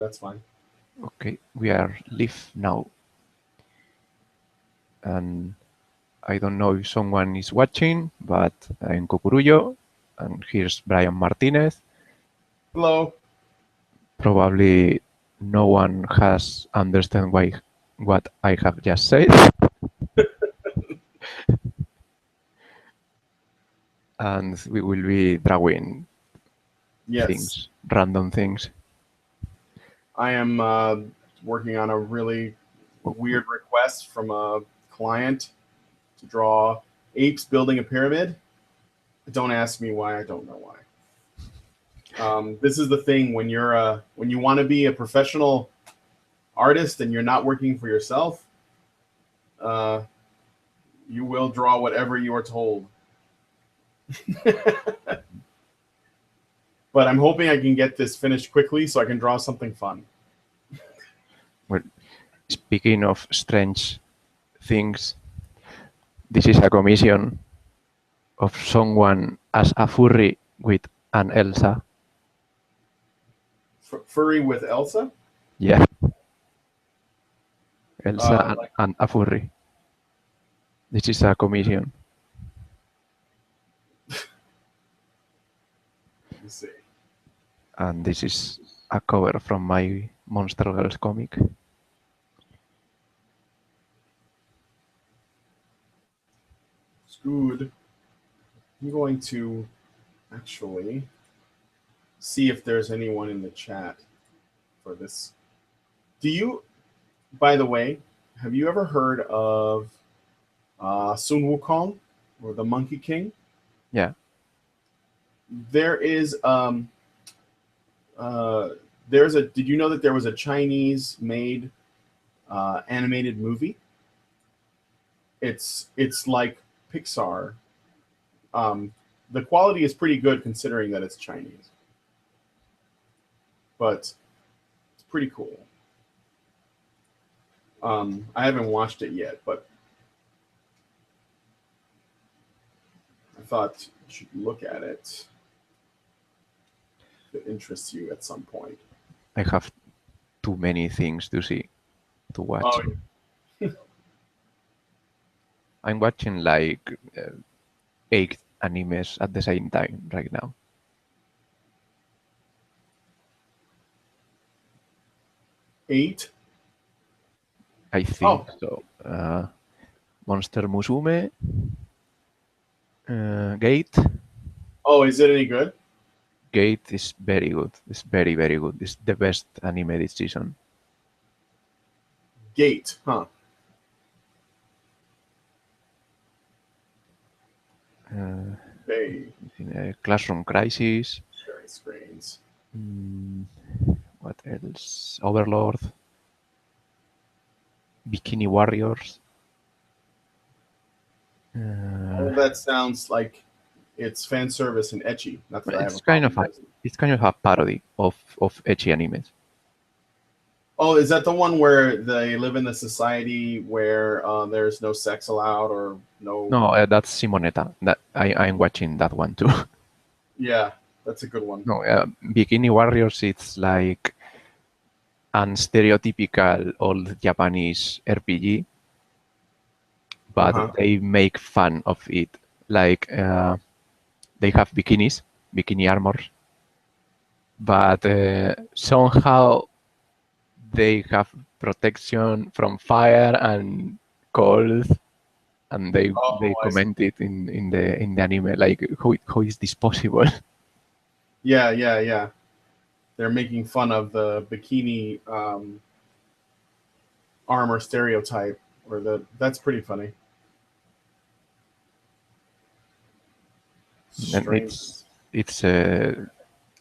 That's fine. Okay, we are live now. And I don't know if someone is watching, but I'm Cucurullo, and here's Brian Martinez. Hello. Probably no one has understand what I have just said, and we will be drawing Yes, things, random things. I am working on a really weird request from a client to draw apes building a pyramid. Don't ask me why. I don't know why. This is the thing when you want to be a professional artist and you're not working for yourself. Uh, you will draw whatever you are told. But I'm hoping I can get this finished quickly so I can draw something fun. Well, speaking of strange things, this is a commission of someone as a furry with an Elsa. Furry with Elsa. Yeah, Elsa Like, and a furry. This is a commission. let me see. And this is a cover from my Monster Girls comic. It's good. I'm going to actually see if there's anyone in the chat for this. Do you, by the way, have you ever heard of Sun Wukong or the Monkey King? Yeah. There is uh, there's a. Did you know that there was a Chinese made animated movie? It's like Pixar. Um, the quality is pretty good considering that it's Chinese, but it's pretty cool. I haven't watched it yet, but I thought you should look at it if it interests you at some point. I have too many things to see, to watch. Oh, I'm watching like 8 animes at the same time right now. 8? I think Oh, so. Monster Musume, Gate. oh, is it any good? Gate is very good. It's very, very good. It's the best anime this season. Gate, huh? Hey, Classroom Crisis. sharing screens. What else? Overlord. Bikini Warriors. All that sounds like it's fan service and etchy. Not that I have a It's kind problem of a with it. it's kind of a parody of ecchi animes. Oh, is that the one where they live in the society where there's no sex allowed or no? No, that's Simonetta. That I'm watching that one too. Yeah, that's a good one. No, Bikini Warriors. It's like an stereotypical old Japanese RPG, but Uh-huh. they make fun of it. Like they have bikinis, bikini armors, but somehow they have protection from fire and cold, and they Oh, I see. comment it in the anime like how is this possible? Yeah, yeah, yeah. They're making fun of the bikini armor stereotype, or the that's pretty funny. And Strange. it's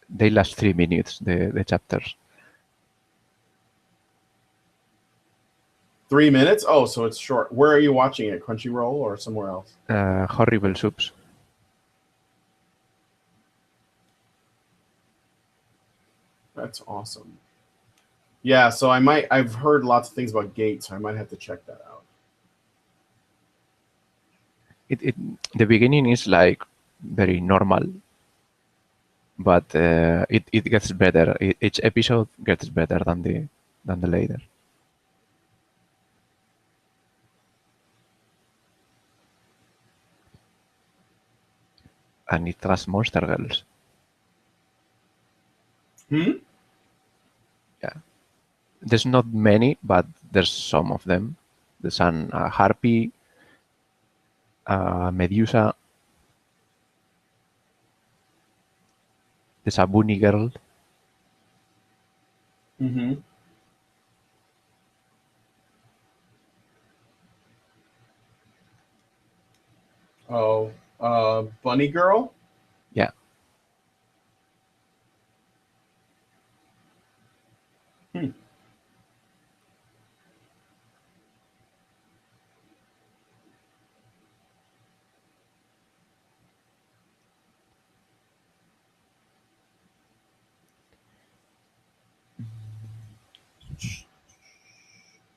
they last 3 minutes the chapters. 3 minutes? Oh, so it's short. Where are you watching it? Crunchyroll or somewhere else? Horrible Soups. That's awesome. Yeah, so I've heard lots of things about Gate, so I might have to check that out. It the beginning is like very normal, but it gets better. Each episode gets better than the later. And it has monster girls. Hmm. Yeah, there's not many, but there's some of them. There's an harpy, Medusa. There's a bunny girl. Mm-hmm. Oh, bunny girl. Yeah, Hmm.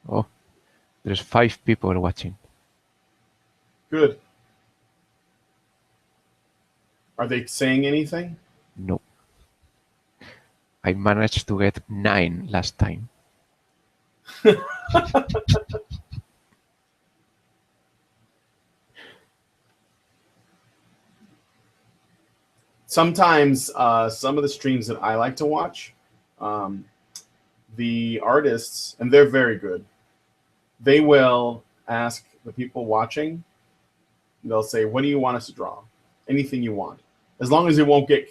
oh, there's 5 people watching. Good. Are they saying anything? No, I managed to get 9 last time. Sometimes some of the streams that I like to watch, um, the artists, and they're very good, they will ask the people watching, they'll say, "What do you want us to draw? Anything you want, as long as it won't get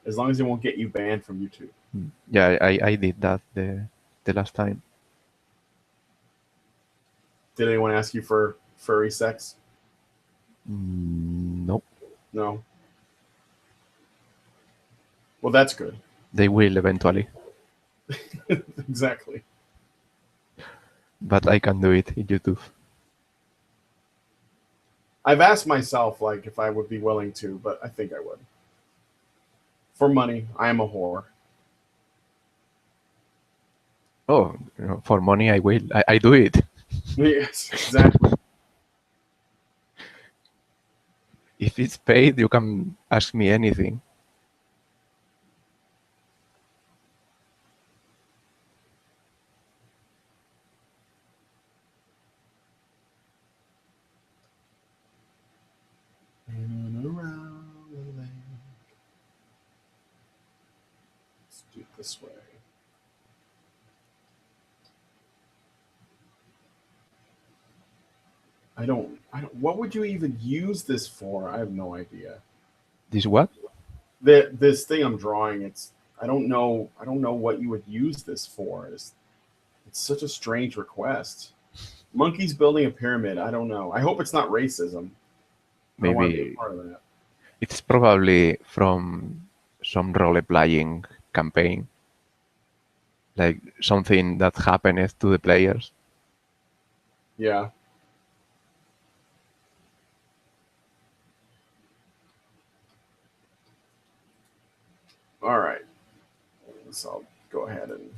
as long as it won't get you banned from YouTube." Yeah, I did that the last time. Did anyone ask you for furry sex? No, No. Well, that's good. they will eventually, Exactly. but I can do it in YouTube. I've asked myself like if I would be willing to, but I think I would. For money, I am a whore. Oh, for money, I will. I do it. Yes, exactly. If it's paid, you can ask me anything. In and around the lake. Let's do it this way. I don't. What would you even use this for? I have no idea. This what? This thing I'm drawing. It's. I don't know. I don't know what you would use this for. It's such a strange request. Monkeys building a pyramid. I don't know. I hope it's not racism. I don't want to be a Maybe part of that. it's probably from some role-playing campaign, like something that happened to the players. Yeah. All right. So I'll go ahead and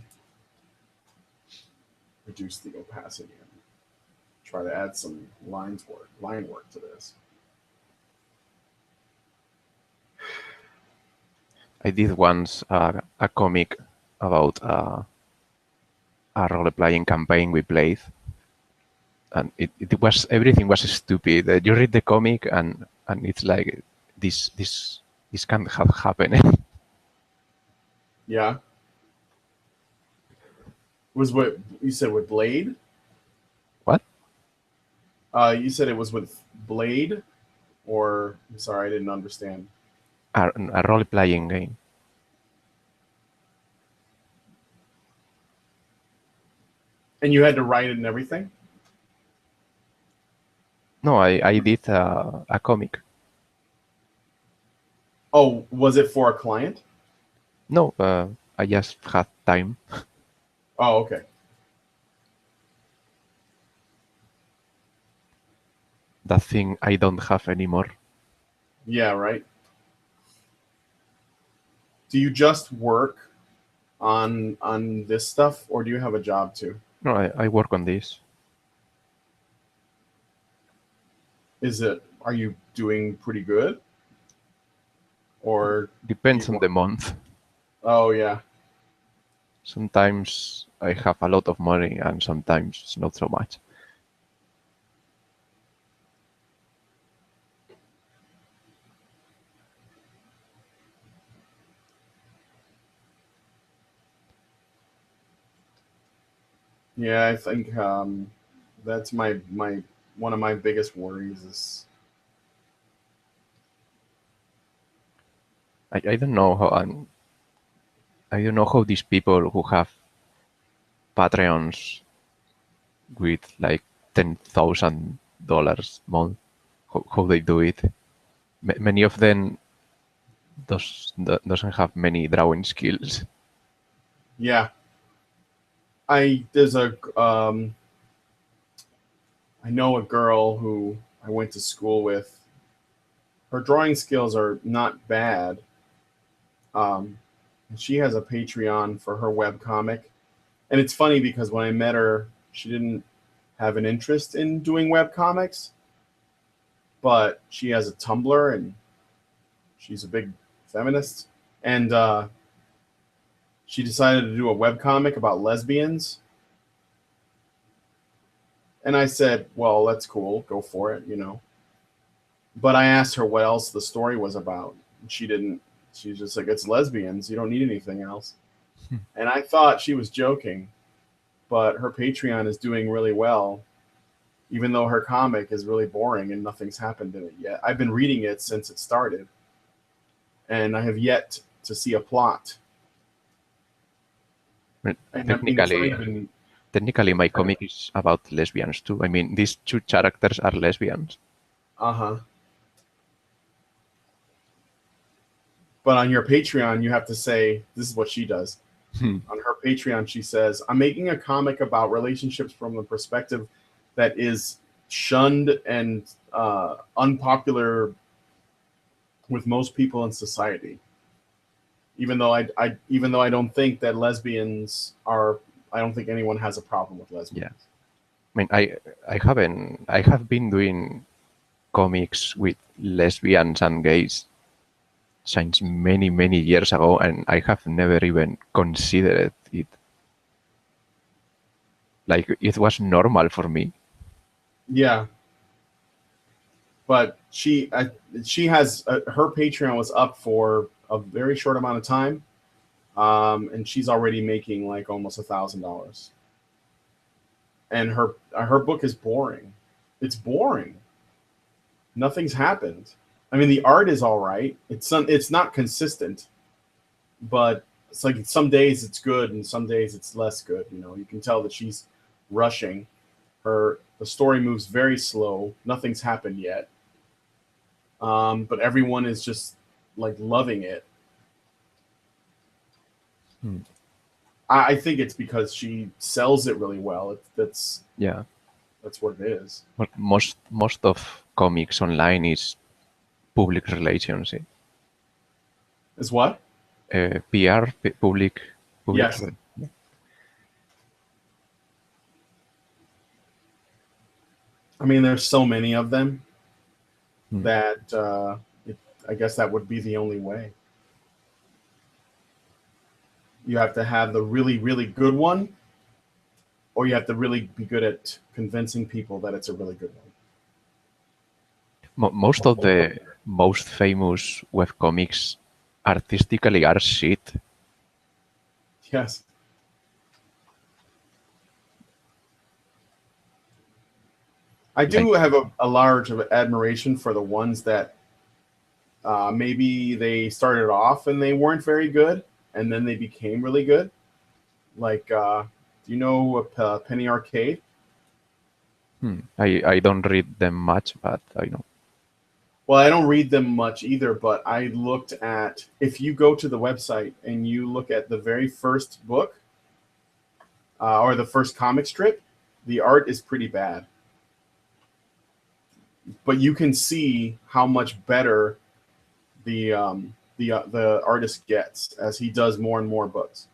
reduce the opacity and try to add some line work to this. I did once a comic about a role-playing campaign we played, and it was everything was stupid. You read the comic and it's like this can't have happened. Yeah. Was what you said with Blade? What? You said it was with Blade, or I'm sorry, I didn't understand. A role-playing game. And you had to write it and everything. No, I did a comic. Oh, was it for a client? No, I just had time. Oh, okay. That thing I don't have anymore. Yeah, right. Do you just work on this stuff, or do you have a job too? No, I work on this. Are you doing pretty good, or do Depends you on want? the month. Oh yeah, Sometimes I have a lot of money and sometimes not so much. yeah. I think that's my one of my biggest worries is I don't know how I don't know how these people who have Patreons with like $10,000 month, how they do it. Many of them doesn't have many drawing skills. yeah. There's a I know a girl who I went to school with. Her drawing skills are not bad. Um, and she has a Patreon for her web comic, and it's funny because when I met her, she didn't have an interest in doing web comics, but she has a Tumblr and she's a big feminist, and she decided to do a web comic about lesbians. And I said, "Well, that's cool. Go for it, you know." But I asked her what else the story was about. She didn't. She's just like, "It's lesbians. You don't need anything else." And I thought she was joking, but her Patreon is doing really well, even though her comic is really boring and nothing's happened in it yet. I've been reading it since it started, and I have yet to see a plot. Well, And I mean, it's not technically, even. technically, my comic is about lesbians too. I mean, these two characters are lesbians. Uh huh. But on your Patreon, you have to say, this is what she does. Hmm. On her Patreon, she says, I'm making a comic about relationships from the perspective that is shunned and unpopular with most people in society. Even though I don't think that lesbians are, I don't think anyone has a problem with Yeah. lesbians. I mean, I have been doing comics with lesbians and gays since many years ago, and I have never even considered it. Like it was normal for me. Yeah, but she has her Patreon was up for a very short amount of time, and she's already making like almost $1,000. And her book is boring. It's boring. Nothing's happened. I mean, the art is all right. It's not consistent, but it's like some days it's good and some days it's less good. You know, you can tell that she's rushing. The story moves very slow. Nothing's happened yet, but everyone is just like loving it. Hmm. I think it's because she sells it really well. Yeah. That's what it is. Well, most of comics online is public relations. Is what? PR, public. Yes. I mean, there's so many of them Hmm. that I guess that would be the only way. You have to have the really, really good one, or you have to really be good at convincing people that it's a really good one. Most of the most famous webcomics artistically are shit. Yes. I Like, do have a large admiration for the ones that maybe they started off and they weren't very good, and then they became really good. Like, do you know Penny Arcade? I don't read them much, but I know. Well, I don't read them much either, but I looked at if you go to the website and you look at the very first book or the first comic strip, the art is pretty bad. But you can see how much better the artist gets as he does more and more books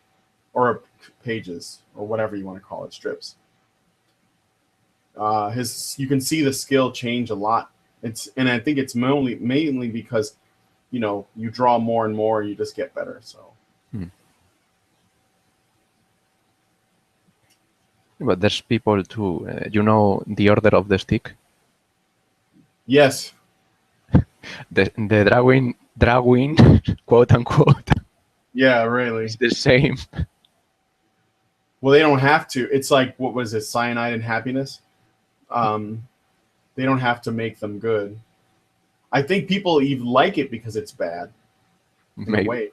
or pages or whatever you want to call it, strips. His You can see the skill change a lot. It's and I think it's mainly because you draw more and more, you just get better. So But there's people too. The order of the stick. yes, The drawing, quote unquote, yeah, is really. the same. Well, they don't have to. It's like, what was it, Cyanide and Happiness? Um, they don't have to make them good. I think people even like it because it's bad in a Maybe. way.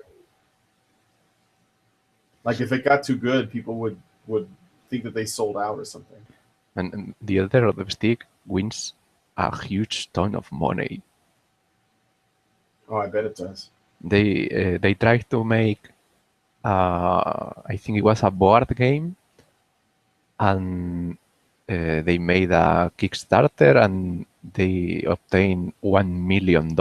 Like if it got too good, people would think that they sold out or something. And the other of the stick wins a huge ton of money. Oh, I bet it does. They tried to make, I think it was a board game, and they made a Kickstarter, and they obtained $1 million.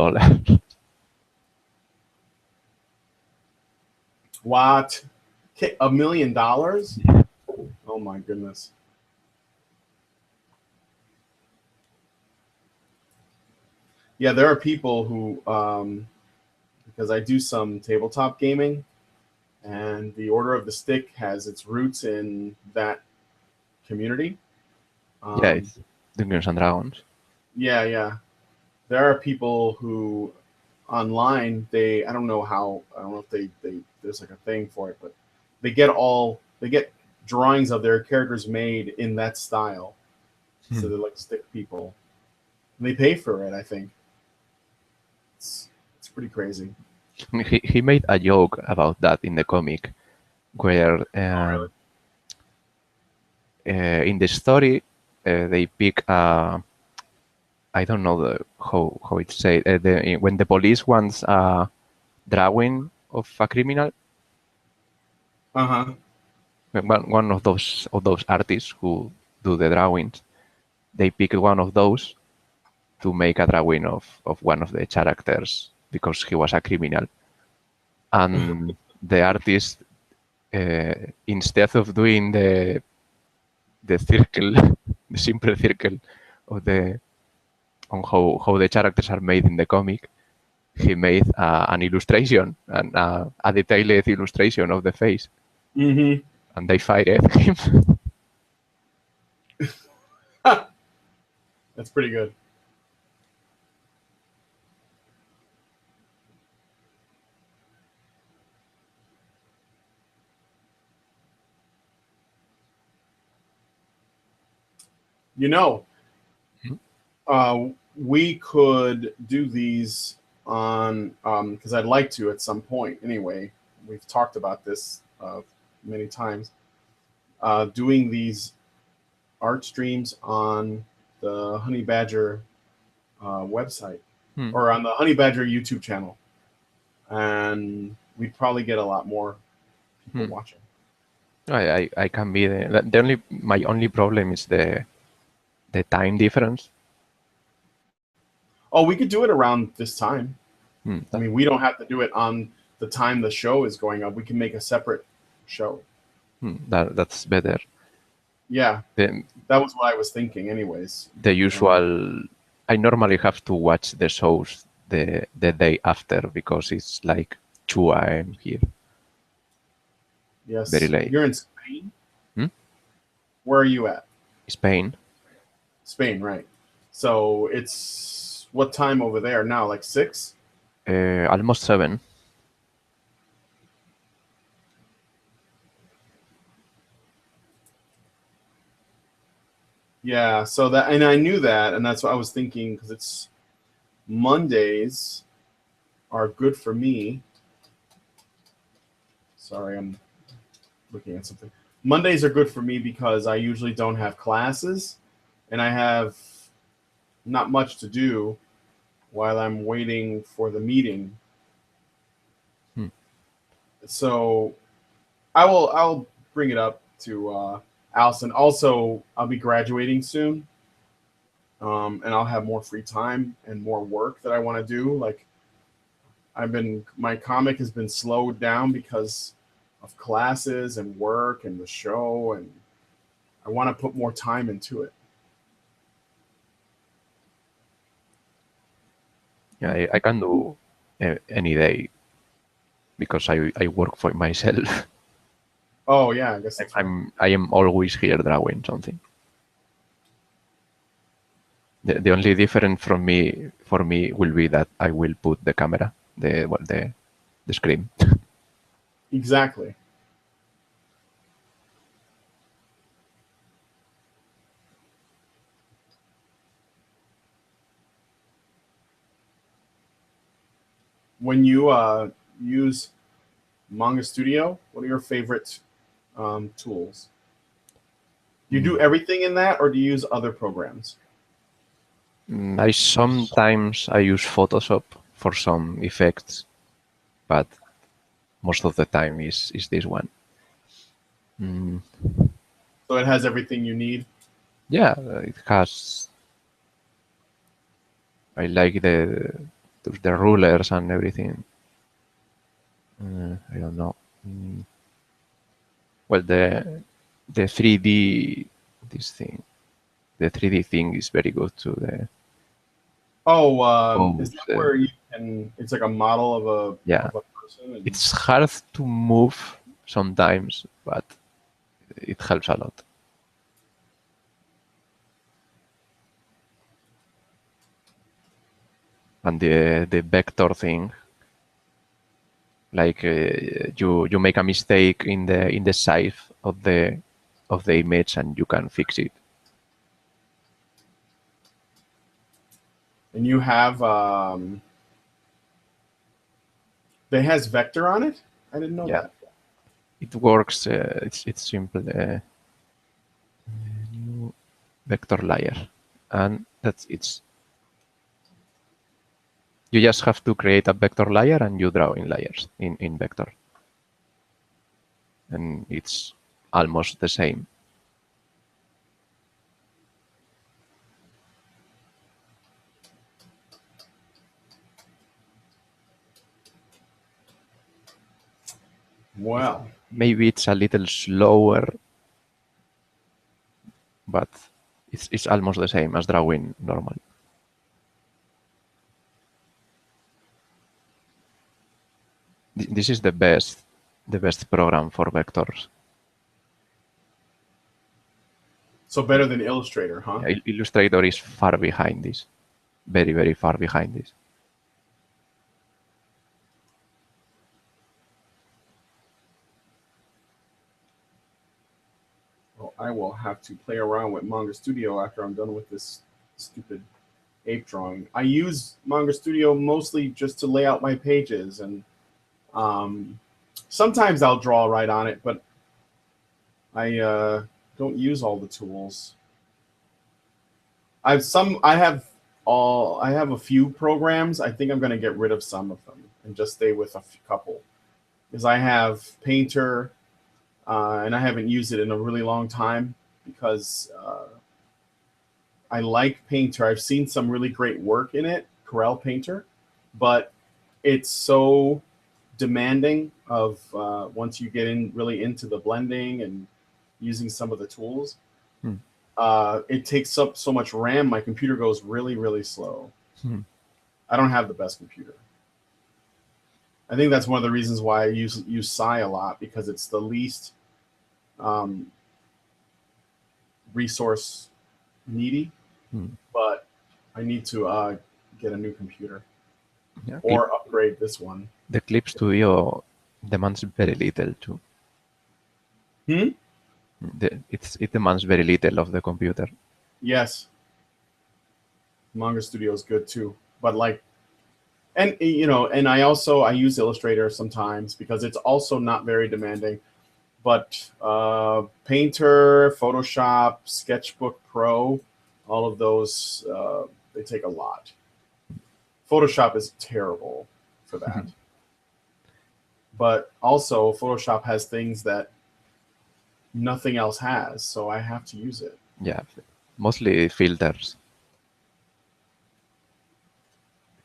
What? $1 million? Oh my goodness. Yeah, there are people who, because I do some tabletop gaming, and the Order of the Stick has its roots in that community. Yeah, Um, it's Dungeons and Dragons. yeah, yeah. There are people who online, I don't know how, I don't know if they there's like a thing for it, but they get drawings of their characters made in that style. So they're like stick people. And they pay for it, I think. It's it's pretty crazy. He made a joke about that in the comic, where Oh, really? in the story they pick I don't know how it's said. When the police wants a drawing of a criminal, Uh-huh. one of those artists who do the drawings, they pick one of those to make a drawing of one of the characters because he was a criminal. And the artist, instead of doing the circle, the simple circle of the on how the characters are made in the comic, he made an illustration and a detailed illustration of the face, Mm-hmm. and they fired him. That's pretty good. You know, we could do these on because I'd like to at some point. Anyway, we've talked about this many times. Doing these art streams on the Honey Badger website Hmm. or on the Honey Badger YouTube channel, and we'd probably get a lot more people Hmm. watching. I can be the only my only problem is the time difference. Oh, we could do it around this time. Hmm. I mean, we don't have to do it on the time the show is going up. We can make a separate show. That's better. Yeah, The that was what I was thinking, anyways. the usual. I normally have to watch the shows the day after because it's like 2 a.m. here, very Yes, late. you're in Spain. Hmm? Where are you at? Spain, Spain, right? So it's what time over there now? Like 6? almost 7. Yeah. So that, and I knew that, and that's what I was thinking because it's Mondays are good for me. Sorry, I'm looking at something. Mondays are good for me because I usually don't have classes, and I have not much to do while I'm waiting for the meeting. Hmm. So I'll bring it up to Allison. Also, I'll be graduating soon, and I'll have more free time and more work that I want to do. Like my comic has been slowed down because of classes and work and the show, and I want to put more time into it. Yeah, I can do. any day because I work for myself. Oh yeah, I guess that's right. I am always here drawing something. The only difference from me for me will be that I will put the camera, the screen. Exactly. When you use Manga Studio, what are your favorite tools? Do you do everything in that, or do you use other programs? I sometimes I use Photoshop for some effects, but most of the time is this one. So it has everything you need. Yeah, it has. I like the rulers and everything. I don't know. Well, the 3D this thing, the 3D thing is very good too. The Oh, is pose, that where you can? It's like a model of yeah, a person. And, it's hard to move sometimes, but it helps a lot. And the vector thing, like you make a mistake in the size of the image and you can fix it. and you have it has vector on it. I didn't know Yeah, that. it works. It's simple. New vector layer, and that's it's. You just have to create a vector layer and you draw in layers in vector, and it's almost the same. Well, Maybe it's a little slower, but it's almost the same as drawing normal. This is the best program for vectors. so better than Illustrator, huh? Yeah, Illustrator is far behind this, very far behind this. Well, I will have to play around with Manga Studio after I'm done with this stupid ape drawing. I use Manga Studio mostly just to lay out my pages, and um, sometimes I'll draw right on it, but I don't use all the tools. I have a few programs. I think I'm going to get rid of some of them and just stay with a couple because I have Painter, and I haven't used it in a really long time because I like Painter. I've seen some really great work in it, Corel Painter, but it's so demanding of once you get in really into the blending and using some of the tools. Hmm. It takes up so much RAM. My computer goes really slow. Hmm. I don't have the best computer. I think that's one of the reasons why I use Psi a lot because it's the least um, resource needy. Hmm. But I need to get a new computer Yeah, or upgrade this one. the Clip Studio demands very little too. Hmm? It demands very little of the computer. Yes, Manga Studio is good too. But like, and and I use Illustrator sometimes because it's also not very demanding. But Painter, Photoshop, Sketchbook Pro, all of those they take a lot. Photoshop is terrible for that. But also Photoshop has things that nothing else has, so I have to use it. Yeah, mostly filters.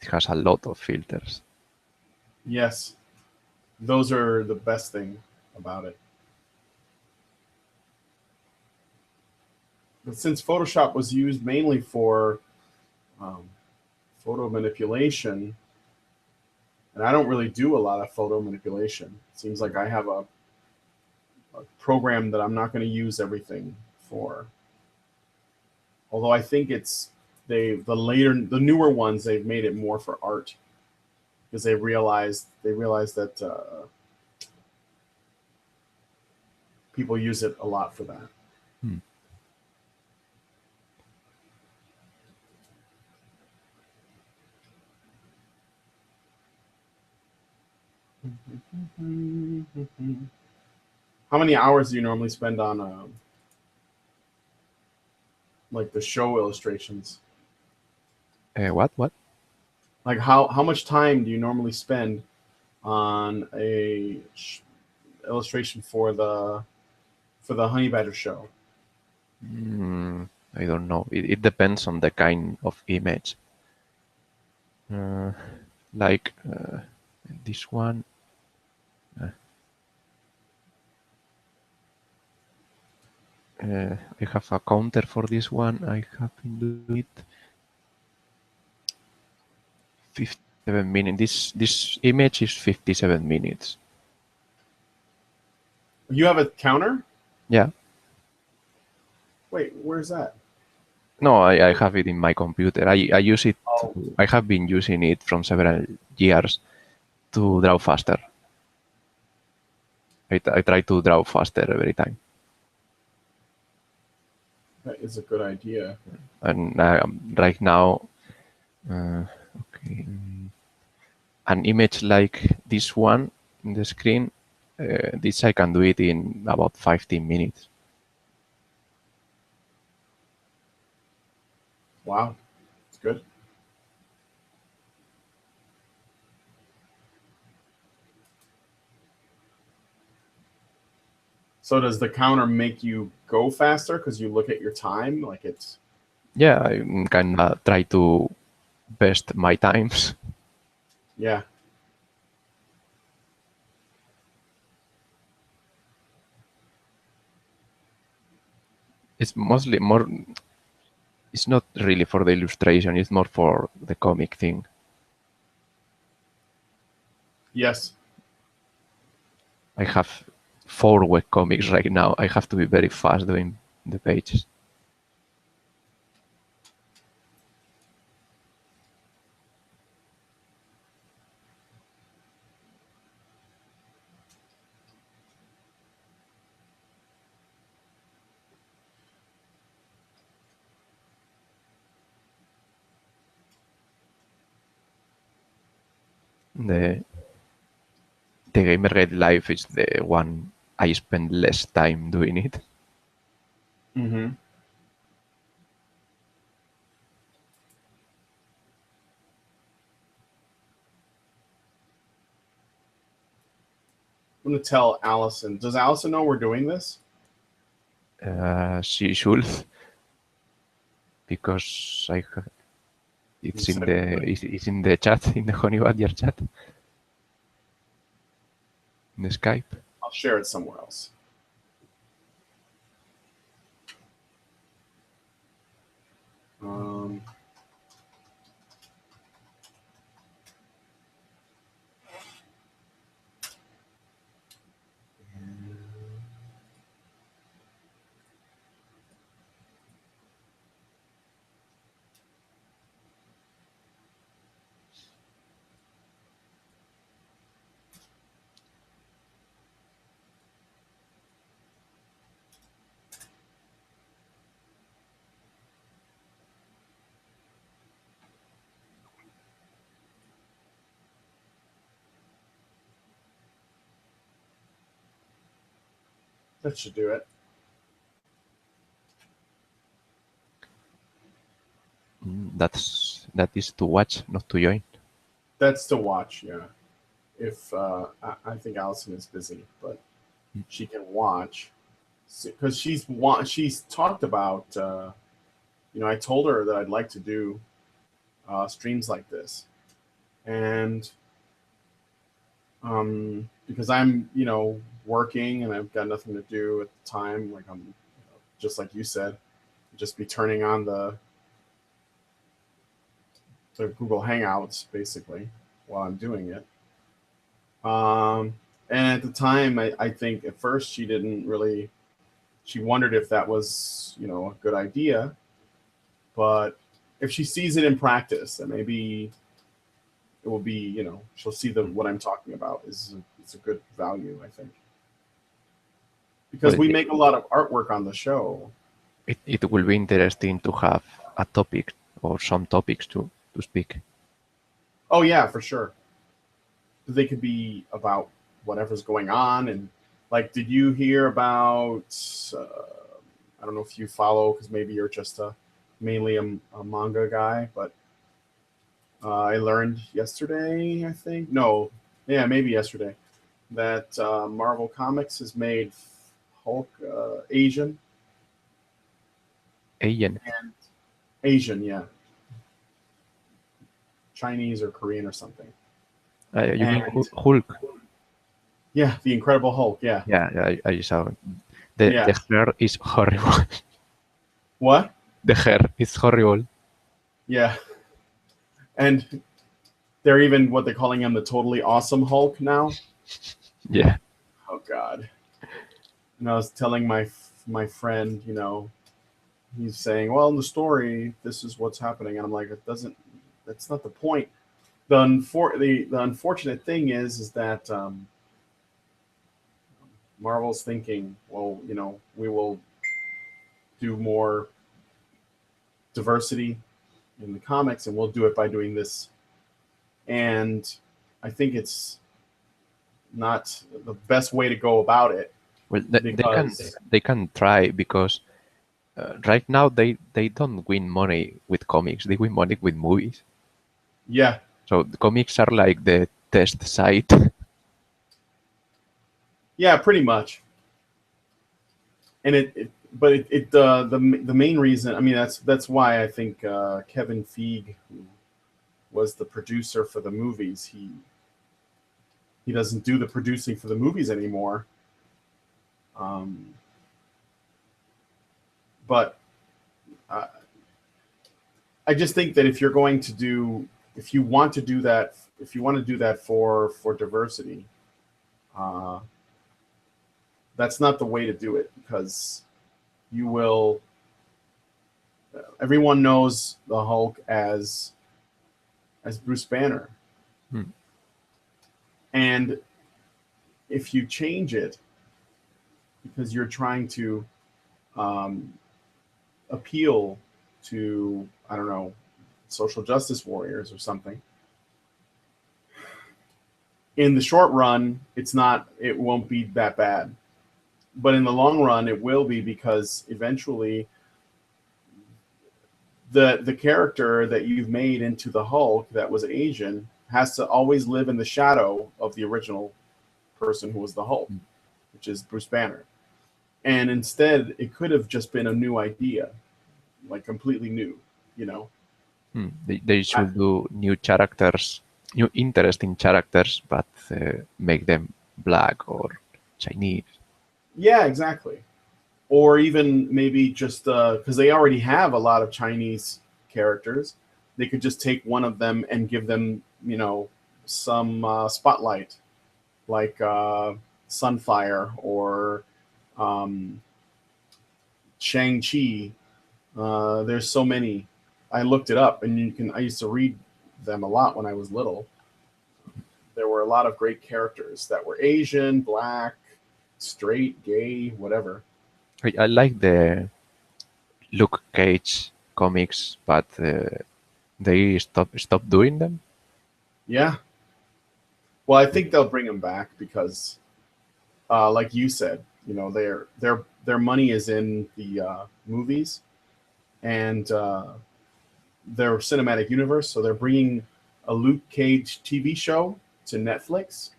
It has a lot of filters. Yes, those are the best thing about it. But since Photoshop was used mainly for um, photo manipulation, and I don't really do a lot of photo manipulation. It seems like I have a program that I'm not going to use everything for. Although I think it's the newer ones, they've made it more for art because they realized that people use it a lot for that. Hmm. How many hours do you normally spend on like the show illustrations? What? Like how much time do you normally spend on illustration for the honey badger show? I don't know. It depends on the kind of image. Uh, like this one. I have a counter for this one. I have been doing it 57 minutes. This image is 57 minutes. You have a counter? Yeah. Wait, where's that? No, I have it in my computer. I use it. Oh, I have been using it from several years to draw faster. I try to draw faster every time. that is a good idea. And right now, uh, okay, an image like this one in the screen, this I can do it in about 15 minutes. Wow, it's good. So does the counter make you go faster because you look at your time? Like it's Yeah, I can try to best my times. yeah. It's mostly more. It's not really for the illustration. It's more for the comic thing. Yes. I have 4 web comics right now. I have to be very fast doing the pages. The the gamer guide live is the one I spend less time doing it. Mm-hmm. I'm gonna tell Allison. Does Allison know we're doing this? She should because You it's in said the it's in the chat in the Honey Badger chat in the Skype. I'll share it somewhere else. Um, that should do it. That is to watch, not to join. That's to watch. Yeah. If I think Allison is busy, but she can watch because she's talked about. I told her that I'd like to do streams like this, and because I'm working and I've got nothing to do at the time, like I'm just like you said, just be turning on the Google Hangouts basically while I'm doing it. Um, and at the time, I think at first she didn't really. She wondered if that was, a good idea. But if she sees it in practice, then maybe it will be, she'll see the what I'm talking about is it's a good value, I think, Well, because we make a lot of artwork on the show. it will be interesting to have a topic or some topics to speak. Oh yeah, for sure. They could be about whatever's going on, and like, did you hear about? I don't know if you follow because maybe you're just mainly a manga guy, but I learned yesterday, I think. No, yeah, maybe yesterday, that Marvel Comics has made Hulk Asian. Alien. And Asian, yeah, Chinese or Korean or something. You mean And Hulk? yeah, the Incredible Hulk. Yeah, Yeah, yeah, I saw. yeah. The hair is horrible. What? The hair is horrible. Yeah, and they're even what they're calling him the totally awesome Hulk now. Yeah. Oh God! And I was telling my friend, he's saying, well, in the story, this is what's happening, and I'm like, it doesn't. That's not the point. The unfortunate thing is that Marvel's thinking, well, we will do more diversity in the comics, and we'll do it by doing this. And I think it's not the best way to go about it Well, because they can try because right now they don't win money with comics. They win money with movies. yeah, So the comics are like the test site. yeah, pretty much. And but the main reason, I mean, that's why I think Kevin Feige, who was the producer for the movies, he doesn't do the producing for the movies anymore. Um, but uh, I just think that if you want to do that, if you want to do that for diversity, uh, that's not the way to do it because you will. Everyone knows the Hulk as Bruce Banner, Hmm. and if you change it because you're trying to um, appeal to, I don't know, social justice warriors or something, in the short run, it won't be that bad. But in the long run, it will be because eventually the character that you've made into the Hulk that was Asian has to always live in the shadow of the original person who was the Hulk, which is Bruce Banner. And instead, it could have just been a new idea, like completely new, you know? They I, should do new characters, new interesting characters, but make them black or Chinese. yeah, exactly. Or even maybe just because they already have a lot of Chinese characters, they could just take one of them and give them, some spotlight, like Sunfire or um, Shang Chi. There's so many. I looked it up, and I used to read them a lot when I was little. There were a lot of great characters that were Asian, black, straight, gay, whatever. I like the Luke Cage comics, but they stop doing them. Yeah. Well, I think they'll bring them back because, like you said, their money is in the movies and their cinematic universe. So they're bringing a Luke Cage TV show to Netflix,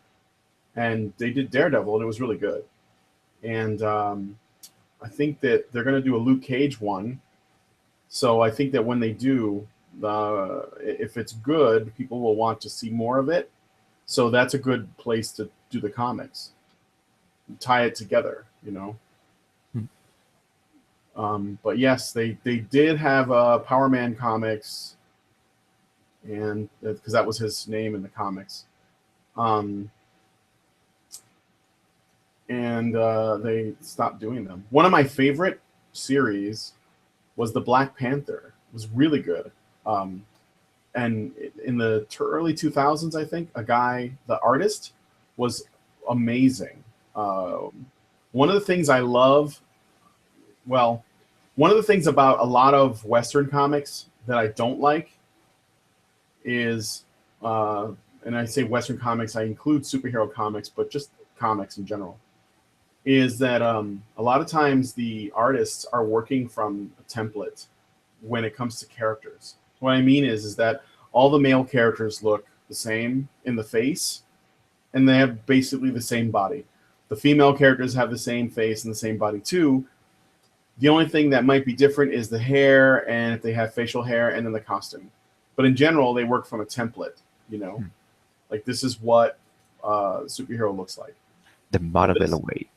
and they did Daredevil, and it was really good. And I think that they're going to do a Luke Cage one. So I think that when they do, if it's good, people will want to see more of it. So that's a good place to do the comics, tie it together. Hmm. But yes, they did have Power Man comics, and because that was his name in the comics. Um, and they stopped doing them. One of my favorite series was the Black Panther. It was really good. Um, and in the early 2000s, I think a guy, the artist, was amazing. One of the things I love, well, one of the things about a lot of Western comics that I don't like is, uh, and I say Western comics, I include superhero comics, but just comics in general, is that a lot of times the artists are working from a template when it comes to characters. What I mean is that all the male characters look the same in the face, and they have basically the same body. The female characters have the same face and the same body too. The only thing that might be different is the hair, and if they have facial hair, and then the costume. But in general, they work from a template. You know, Hmm. like this is what superhero looks like. The But Marvel this, way.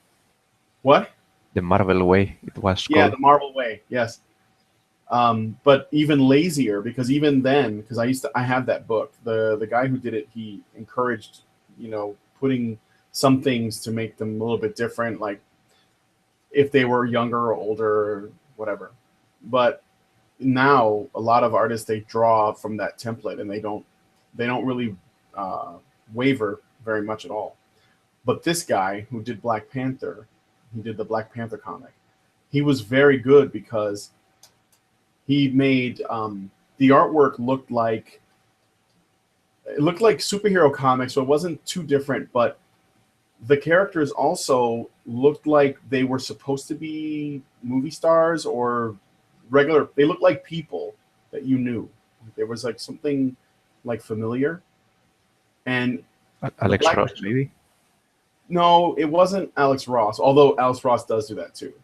what? The Marvel way, it was Yeah, called. the Marvel way. Yes. But even lazier because even then, because I have that book. The guy who did it, he encouraged, putting some things to make them a little bit different, like if they were younger or older, or whatever. But now a lot of artists they draw from that template and they don't really uh, waver very much at all. But this guy who did Black Panther, he did the Black Panther comic. He was very good because he made the artwork looked like superhero comics, so it wasn't too different, but the characters also looked like they were supposed to be movie stars or regular. They looked like people that you knew. There was like something like familiar. And the Alex Black Ross, maybe. No, it wasn't Alex Ross, although Alex Ross does do that too.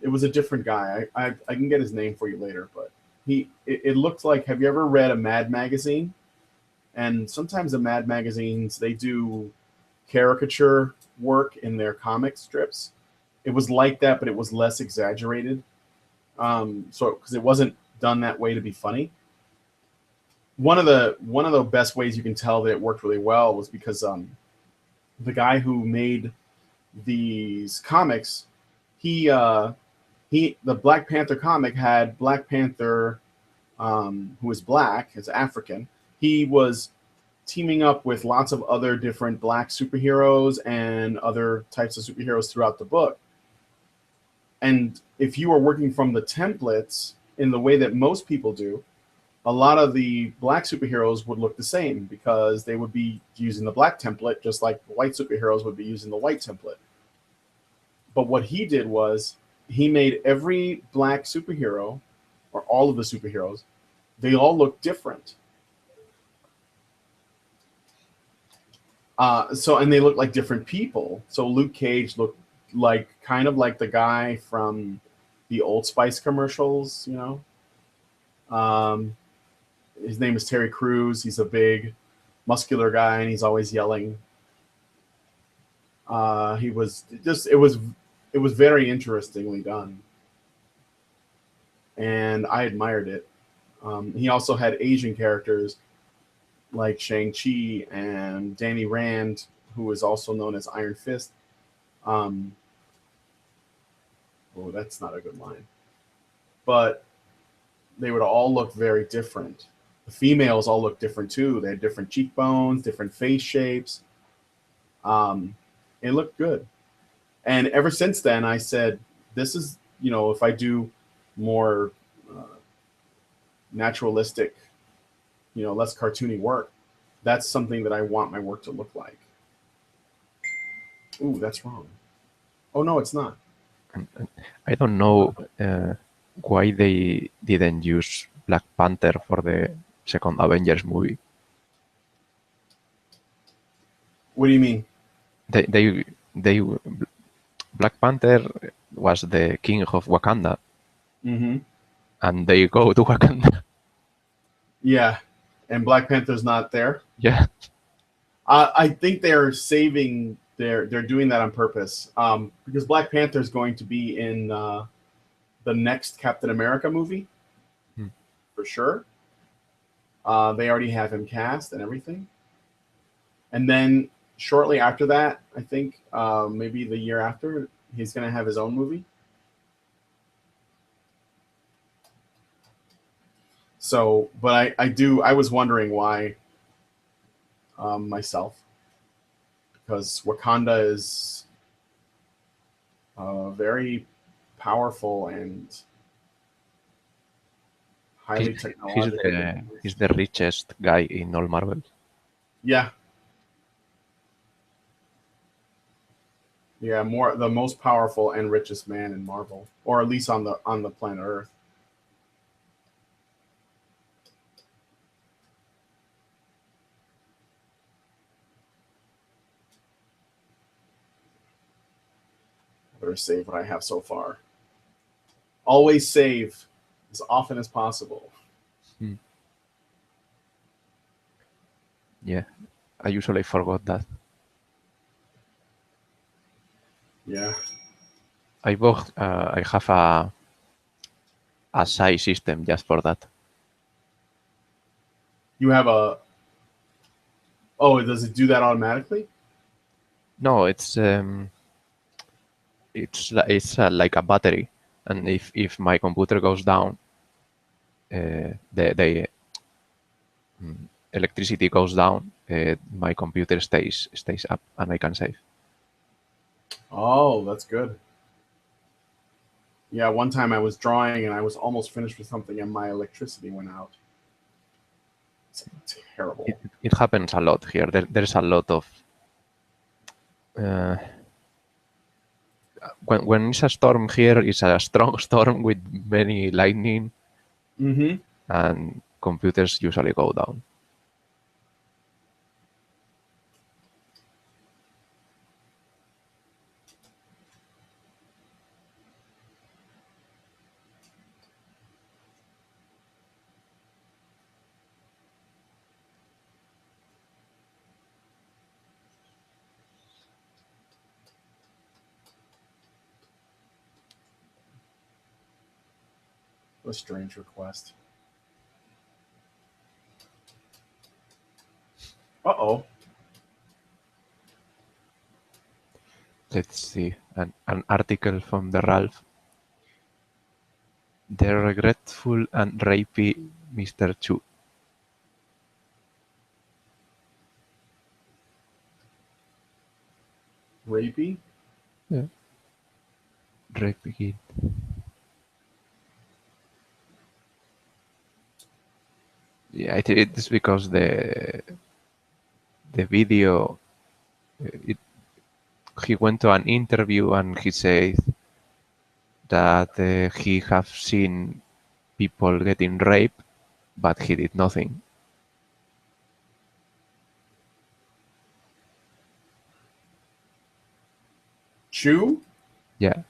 It was a different guy. I can get his name for you later, but it looked like. Have you ever read a Mad magazine? And sometimes the Mad magazines they do caricature work in their comic strips. It was like that, but it was less exaggerated. So because it wasn't done that way to be funny. One of the best ways you can tell that it worked really well was because the guy who made these comics, he the Black Panther comic had Black Panther, who is black, is African. He was teaming up with lots of other different black superheroes and other types of superheroes throughout the book. And if you are working from the templates in the way that most people do, a lot of the black superheroes would look the same because they would be using the black template just like the white superheroes would be using the white template. But what he did was he made every black superhero, or all of the superheroes, they all look different. And they look like different people. So Luke Cage looked like kind of like the guy from the Old Spice commercials. Um, his name is Terry Crews. He's a big, muscular guy, and he's always yelling. He was just it was very interestingly done, and I admired it. He also had Asian characters like Shang-Chi and Danny Rand, who is also known as Iron Fist. Um, oh, that's not a good line. But they would all look very different. The females all look different too. They had different cheekbones, different face shapes. Um, it looked good. And ever since then, I said, this is, if I do more uh, naturalistic, less cartoony work, that's something that I want my work to look like. Ooh, that's wrong. Oh, no, it's not. I don't know why they didn't use Black Panther for the second Avengers movie. What do you mean? They Black Panther was the king of Wakanda, Mm-hmm. and they go to Wakanda. Yeah. And Black Panther's not there. Yeah. I think they're saving. They're doing that on purpose because Black Panther is going to be in the next Captain America movie Hmm. for sure. They already have him cast and everything. And then shortly after that, I think maybe the year after, he's going to have his own movie. So, but I was wondering why myself, because Wakanda is very powerful and He, highly he's technologically he's advanced. the richest guy in all Marvel. Yeah, yeah, more the most powerful and richest man in Marvel, or at least on the planet Earth. Better save what I have so far. Always save as often as possible. Hmm. Yeah, I usually forgot that. Yeah, I have a SAI system just for that. you have a. Oh, does it do that automatically? No, it's like a battery, and if my computer goes down, the electricity goes down, my computer stays up, and I can save. Oh, that's good. Yeah, one time I was drawing and I was almost finished with something and my electricity went out. It's It, terrible. it happens a lot here. There's a lot of uh, when it's a storm here, it's a strong storm with many lightning, Mm-hmm. and computers usually go down. What a strange request. Uh-oh. Let's see an article from the Ralph. The regretful and rapey Mr. Chu. Rapey? Yeah. Rapey. Yeah, I think it's because the video. It, he went to an interview and he said that he have seen people getting raped, but he did nothing. Chew? Yeah,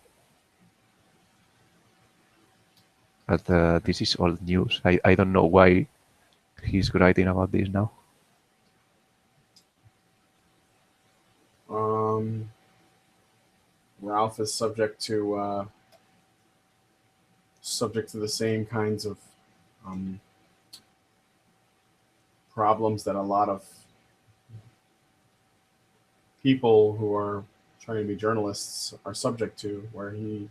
but this is old news. I don't know why he's writing about this now. Um, Ralph is subject to the same kinds of um, problems that a lot of people who are trying to be journalists are subject to, where he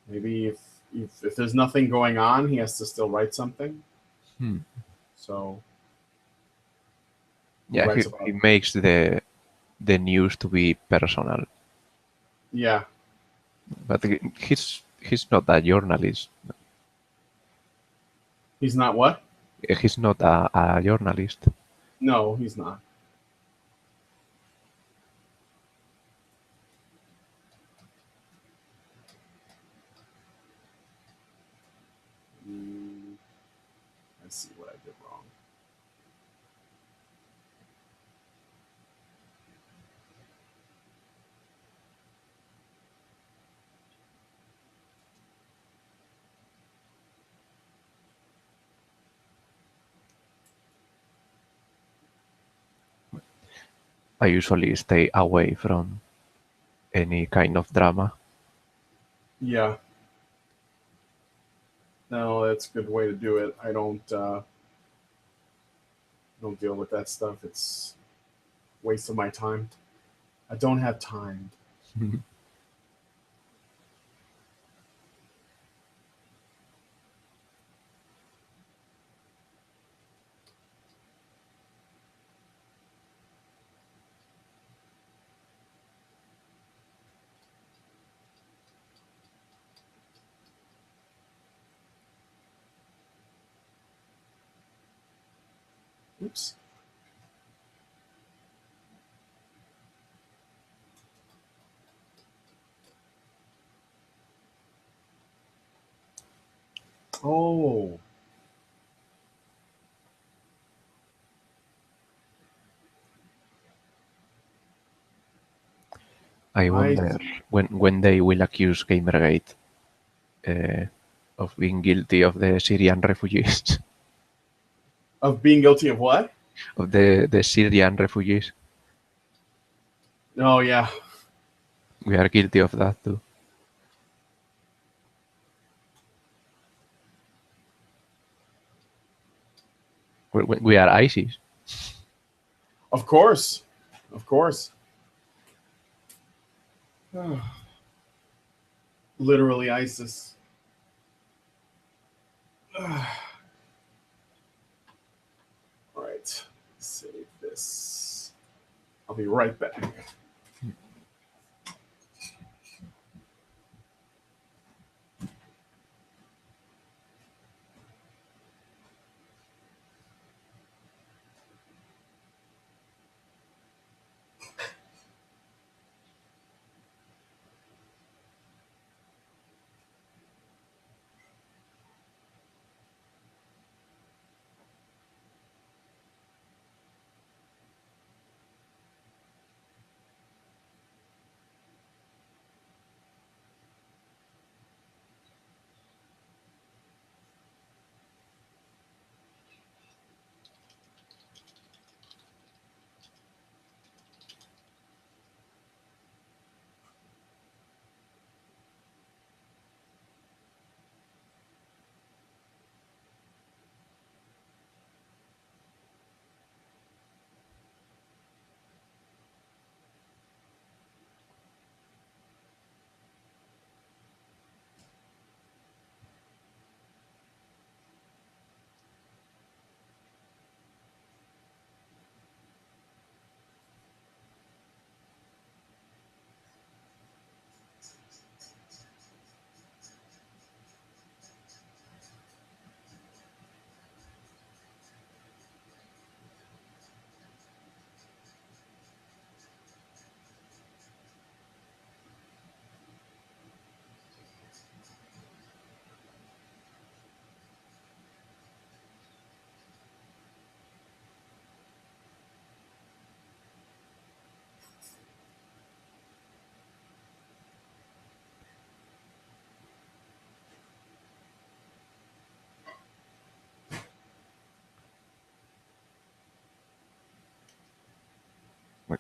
maybe if there's nothing going on, he has to still write something. Hmm. So he Yeah, writes he about makes the news to be personal, yeah. but he's not a journalist. He's not what? He's not a journalist. No, he's not. Mm, let's see what I did wrong. I usually stay away from any kind of drama. Yeah, no, that's a good way to do it. I don't deal with that stuff. It's waste of my time. I don't have time. Oops. Oh, I I wonder when they will accuse Gamergate of being guilty of the Syrian refugees. of being guilty of what? Of the Syrian refugees. Oh yeah. We are guilty of that too. We are ISIS. Of course. Of course. Literally ISIS. All right. Save this. I'll be right back.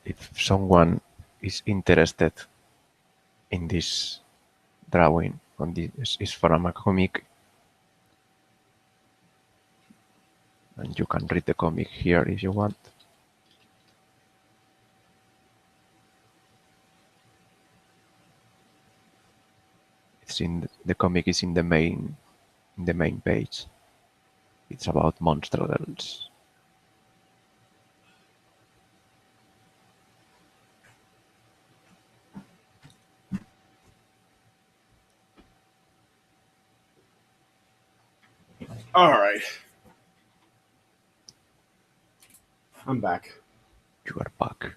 If someone is interested in this drawing, on this is from a comic, and you can read the comic here if you want. It's in the comic is in the main page. It's about monster girls. All right. I'm back. You are back.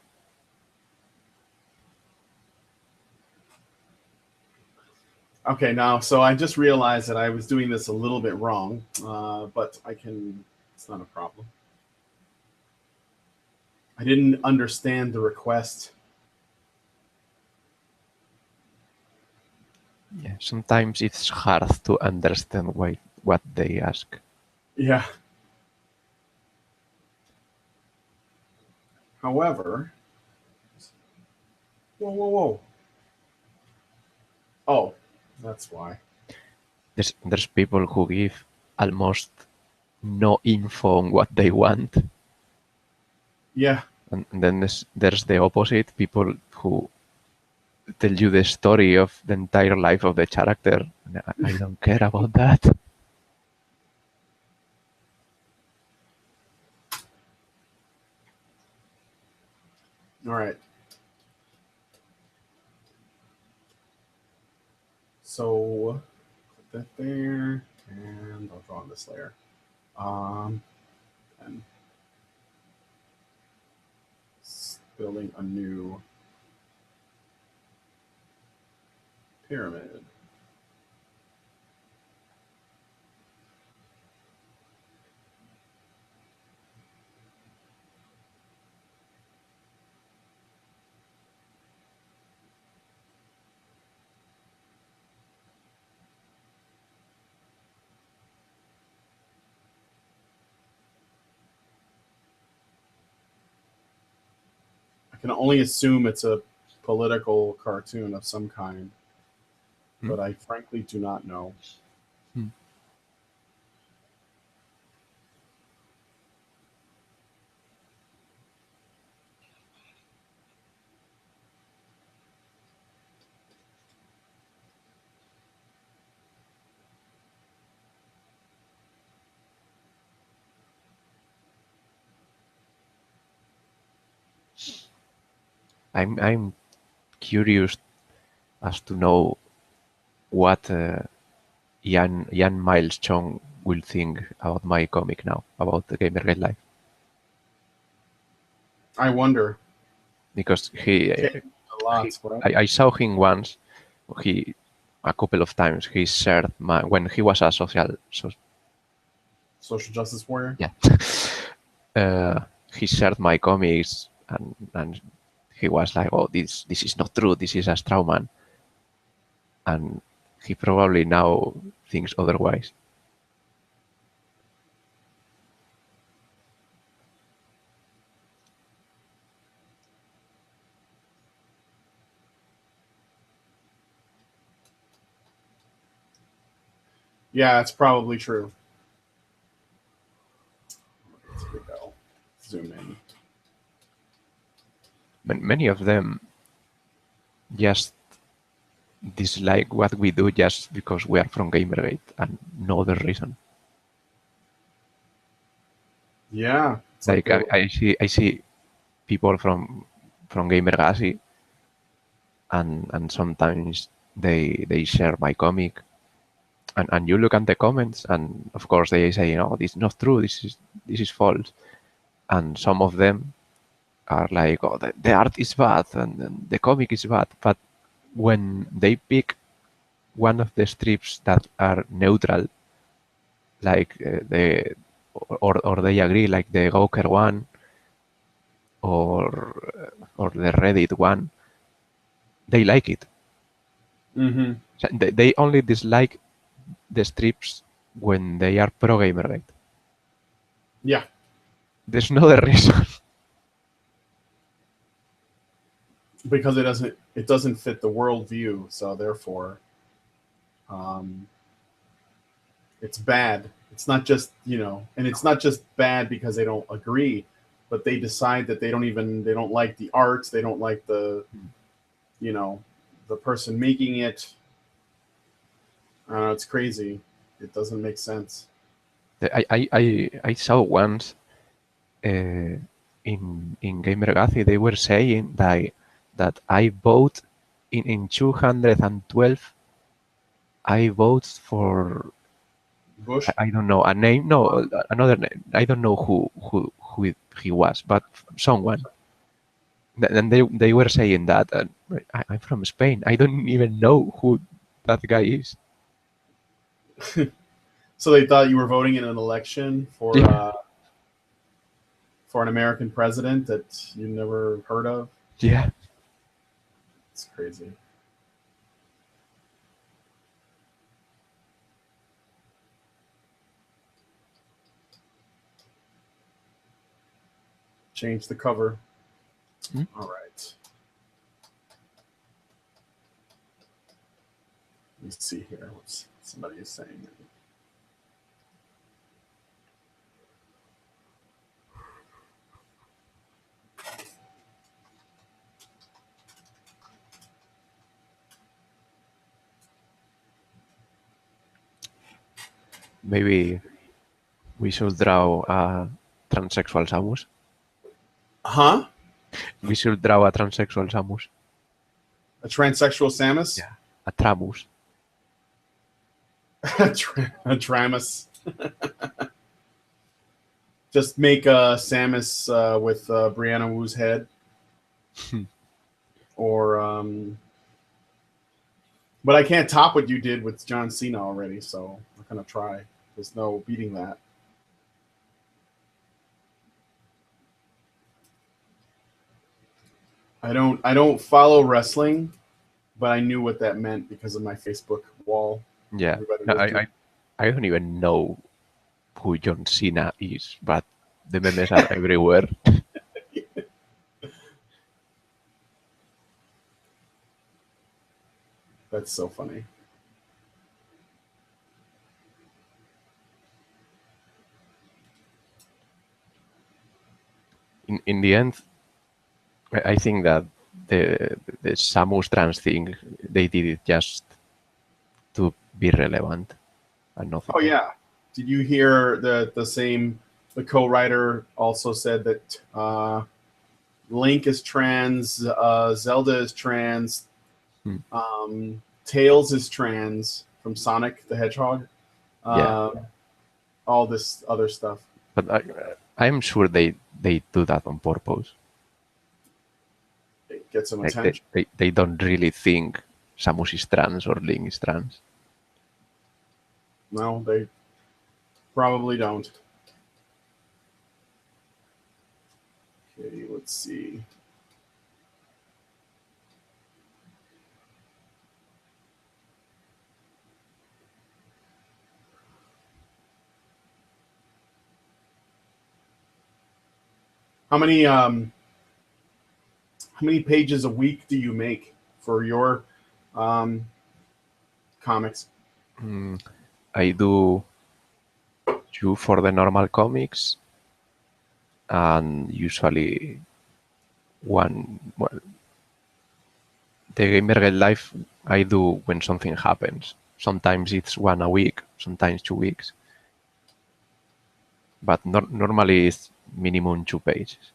Okay, now, so I just realized that I was doing this a little bit wrong, but it's not a problem. I didn't understand the request. Yeah, sometimes it's hard to understand what they ask. Yeah. However, whoa, whoa, whoa. Oh, that's why. There's people who give almost no info on what they want. Yeah. And then there's the opposite, people who tell you the story of the entire life of the character. I don't care about that. All right. So put that there, and I'll draw on this layer. And building a new pyramid. I can only assume it's a political cartoon of some kind, but I frankly do not know. Hmm. I'm curious as to know what Jan Miles Chong will think about my comic now, about the Gamergate Live, I wonder. because Changed a lot, right? I saw him once. He a couple of times he shared my when he was a Social justice warrior. yeah he shared my comics, and he was like, oh, this is not true, this is a straw man, and he probably now thinks otherwise. Yeah, it's probably true. Here we go. Zoom in. Many of them just dislike what we do just because we are from Gamergate and no other reason. Yeah, it's like Like they. I see people from Gamergasi, and sometimes they share my comic, and you look at the comments, and of course they say, no, this is not true, this is false, and some of them are like, oh, the art is bad, and the comic is bad, but when they pick one of the strips that are neutral, like or they agree, like the Gawker one or the Reddit one, they like it. Mm-hmm. So they only dislike the strips when they are pro gamer, right? Yeah, There's no other reason. because it doesn't fit the worldview, so therefore, um, it's bad. It's not just and it's not just bad because they don't agree, but they decide that they don't like the art, they don't like you know the person making it. It's crazy. It doesn't make sense. I saw once in Gamergati they were saying that I vote in 212. I vote for Bush. I don't know a name, no, another name. I don't know who he was, but someone. And they were saying that, and I'm from Spain. I don't even know who that guy is. So they thought you were voting in an election Yeah, for an American president that you never heard of. yeah. It's crazy. Change the cover. Hmm? All right. Let me see here. What somebody is saying. Maybe we should draw a transsexual Samus. Huh? We should draw a transsexual Samus. A transsexual Samus? Yeah. A Tramus. A Tramus. Just make Samus with Brianna Wu's head. Or but I can't top what you did with John Cena already, so I'm gonna try. There's no beating that. I don't follow wrestling, but I knew what that meant because of my Facebook wall. Yeah. Everybody No, was doing. I don't even know who John Cena is, but the memes are everywhere. That's so funny. In the end, I think that the Samus trans thing, they did it just to be relevant and nothing Oh else. yeah. Did you hear the co-writer also said that Link is trans, Zelda is trans, Hmm. Tails is trans from Sonic the Hedgehog, Yeah, uh, all this other stuff. but I'm sure they do that on purpose. It gets some Like attention. they don't really think Samus is trans or Link is trans. No, they probably don't. Okay, let's see. How many pages a week do you make for your um, comics? I do two for the normal comics and usually one. Well, the Gamer Get Life I do when something happens. Sometimes it's one a week, sometimes 2 weeks, but normally it's minimum 2 pages.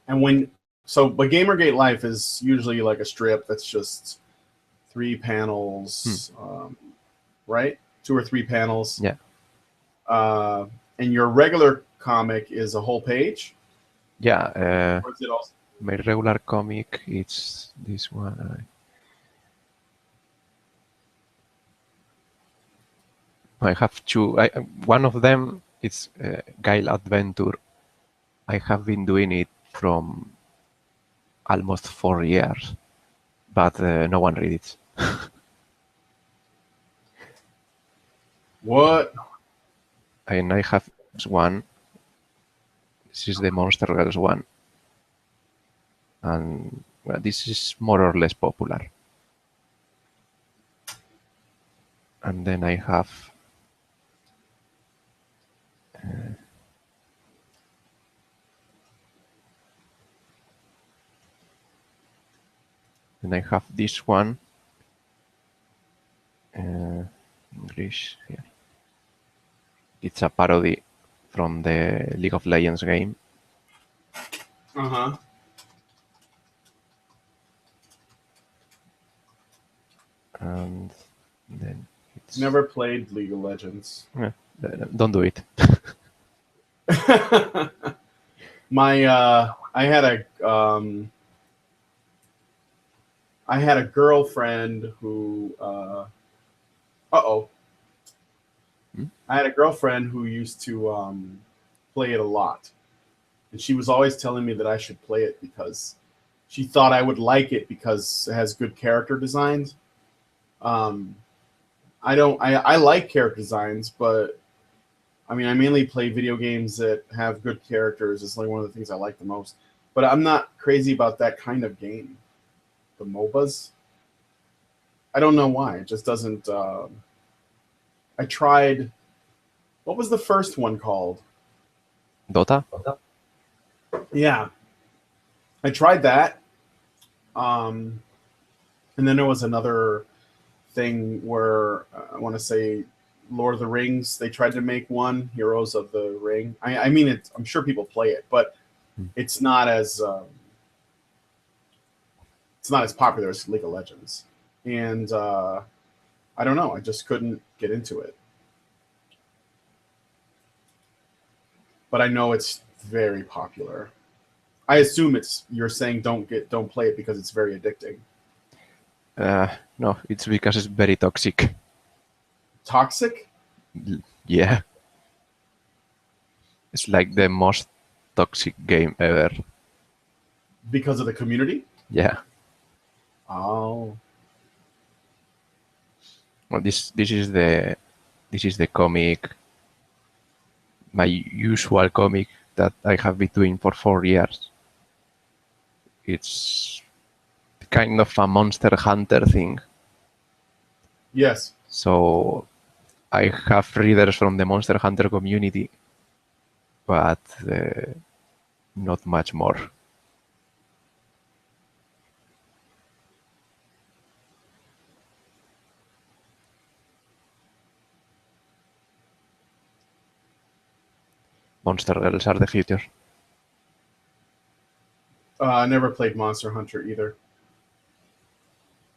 And but Gamergate Life is usually like a strip that's just 3 panels, right? 2 or 3 panels. Yeah, Uh, and your regular comic is a whole page, yeah. or is it also? My regular comic it's this one. I have two. One of them is Guile Adventure. I have been doing it from almost 4 years, but no one read it. What? And I have this one. This is the Monster Girls one, and well, this is more or less popular. And then I have this one. English here. It's a parody from the League of Legends game. Uh huh. And then it's Never played League of Legends. don't do it. My I had a girlfriend who oh I had a girlfriend who used to play it a lot, and she was always telling me that I should play it because she thought I would like it because it has good character designs. Um, I don't. I like character designs, but I mean, I mainly play video games that have good characters. It's like one of the things I like the most. But I'm not crazy about that kind of game. The MOBAs. I don't know why. It just doesn't. I tried. What was the first one called? Dota? Yeah, I tried that. Um, and then there was another thing where I want to say Lord of the Rings. They tried to make one Heroes of the Ring. I mean, I'm sure people play it, but Hmm. it's not as popular as League of Legends. And I don't know. I just couldn't get into it. But I know it's very popular. I assume it's you're saying don't play it because it's very addicting. No, it's because it's very toxic. Toxic Yeah, it's like the most toxic game ever. because of the community. Yeah. Oh, Well, this is the comic, my usual comic that I have been doing for 4 years. It's kind of a Monster Hunter thing. yes. So I have readers from the Monster Hunter community, but not much more. Monster girls are the future. I never played Monster Hunter either.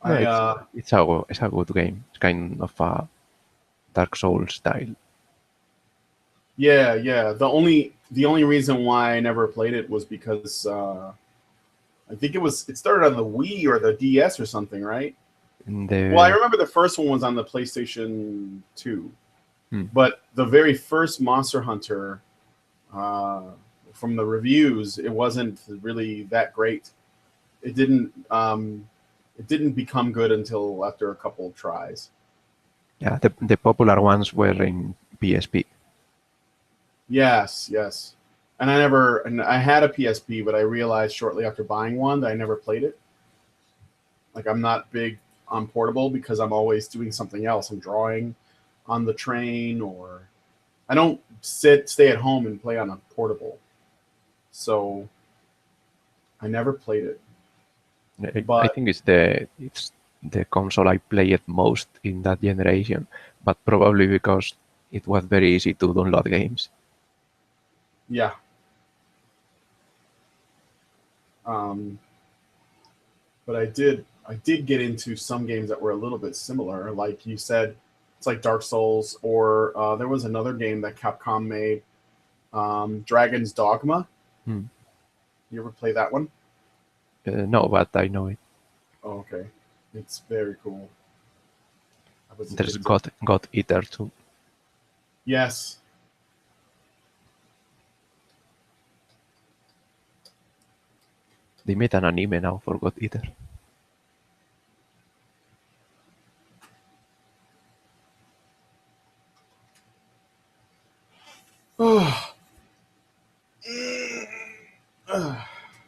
No, I it's a good game. It's kind of a Dark Souls style. Yeah, yeah. The only reason why I never played it was because I think it started on the Wii or the DS or something, right? In Well, I the remember the first one was on the PlayStation 2, hmm, but the very first Monster Hunter, uh, from the reviews, it wasn't really that great. It didn't it didn't become good until after a couple of tries. yeah, the popular ones were in PSP. Yes, yes. And I had a PSP, but I realized shortly after buying one that I never played it. Like I'm not big on portable because I'm always doing something else. I'm drawing on the train, or I don't stay at home and play on a portable. So I never played it. I But think it's the console I played most in that generation, but probably because it was very easy to download games. yeah, um, but I did get into some games that were a little bit similar. Like you said, it's like Dark Souls, or there was another game that Capcom made, Dragon's Dogma. Hmm. You ever play that one? No, but I know it. Oh, okay, it's very cool. I was There's addicted. God Eater too. Yes. They made an anime now for God Eater.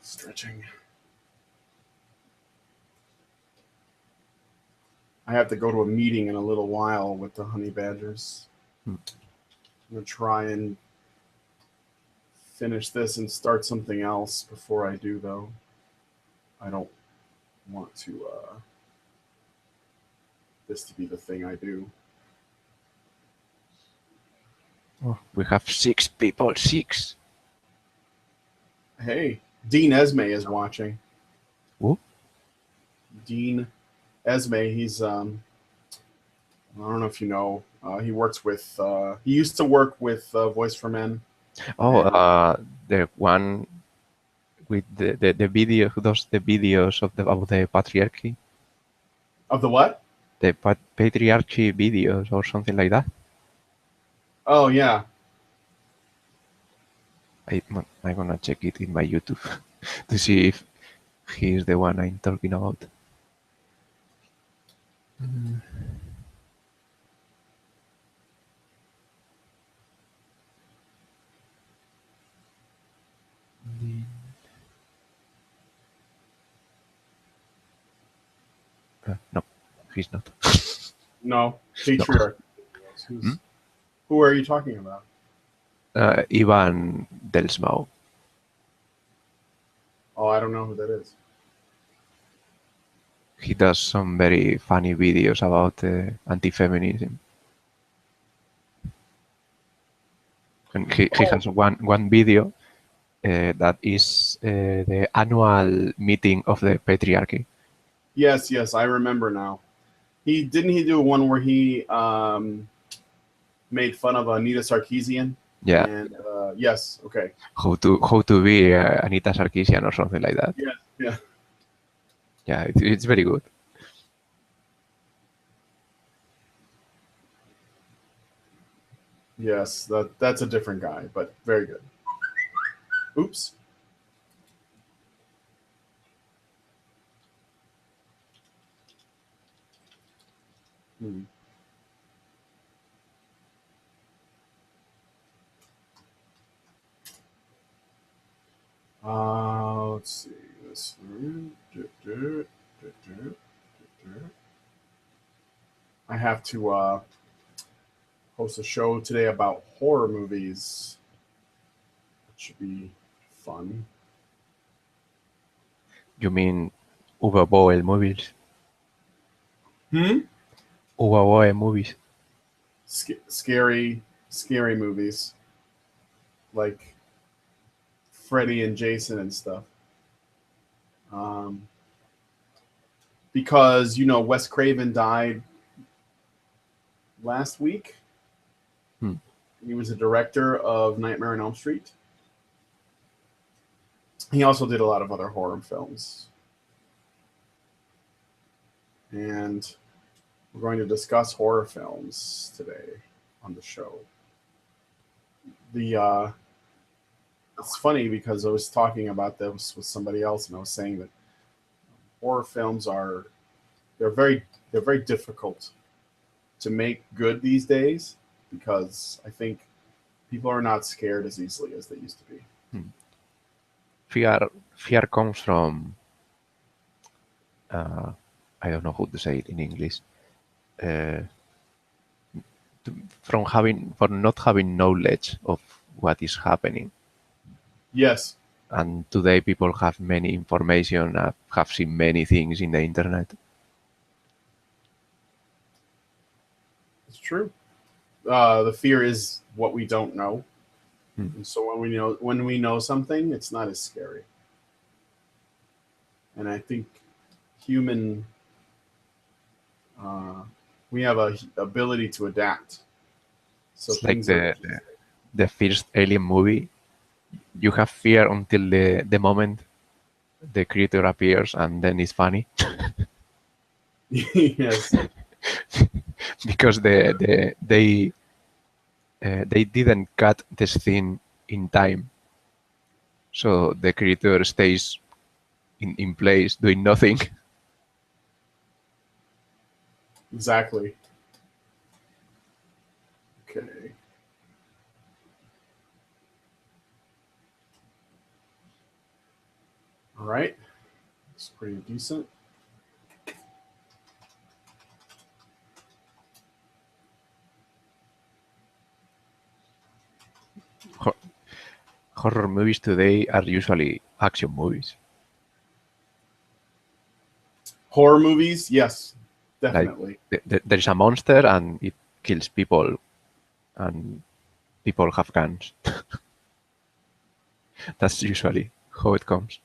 Stretching. I have to go to a meeting in a little while with the honey badgers. Hmm. I'm gonna try and finish this and start something else before I do, though. I don't want to this to be the thing I do. Oh, we have 6 people. 6. Hey, Dean Esme is watching. Who? Dean Esme, he's I don't know if you know. He works with. He used to work with Voice for Men, Oh, and the one with the video who does the videos of the patriarchy, of the what? the patriarchy videos or something like that. Oh yeah. I'm gonna check it in my YouTube to see if he is the one I'm talking about. No, he's not. No, No. patriarch. Hmm? Who are you talking about? Ivan Delsmau. Oh, I don't know who that is. He does some very funny videos about anti-feminism. And he Oh, has one video that is the annual meeting of the patriarchy. yes, yes, I remember now. He do one where he made fun of Anita Sarkeesian? Yeah, And yes, okay. how to be Anita Sarkeesian or something like that. Yeah, yeah. Yeah, it's very good. Yes, that's a different guy, but very good. Oops. Hmm. Let's see this. I have to host a show today about horror movies. It should be fun. You mean Uwe Boll movies? Hmm. Uwe Boll movies. Scary, scary movies like Freddy and Jason and stuff. Um, because Wes Craven died last week. Hmm. He was a director of Nightmare on Elm Street. He also did a lot of other horror films. And we're going to discuss horror films today on the show. The It's funny because I was talking about this with somebody else, and I was saying that horror films are they're very they're very difficult to make good these days because I think people are not scared as easily as they used to be. Hmm. Fear comes from uh, I don't know how to say it in English. Uh, from not having knowledge of what is happening. Yes, And today people have many information, have seen many things in the internet. it's true. The fear is what we don't know, Hmm. and so when we know something, it's not as scary. And I think human uh, we have a ability to adapt. So It's like things are the first Alien movie. You have fear until the moment the creature appears, and then it's funny yes, because they didn't cut the scene in time, so the creature stays in place doing nothing. exactly. Okay. All right. It's pretty decent. Ho- Horror movies today are usually action movies. Horror movies, yes, Like definitely. there is a monster and it kills people, and people have guns. That's usually how it comes.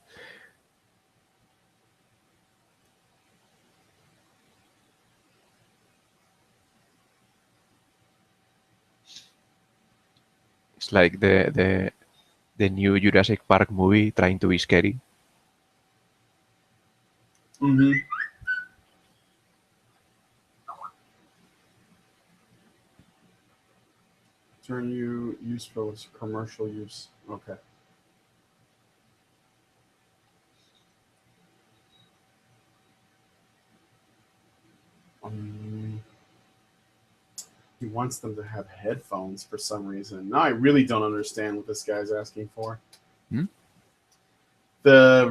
It's like the new Jurassic Park movie trying to be scary. Hmm. Turn you useful as commercial use. Okay. Um, he wants them to have headphones for some reason. Now I really don't understand what this guy's asking for. Hmm? The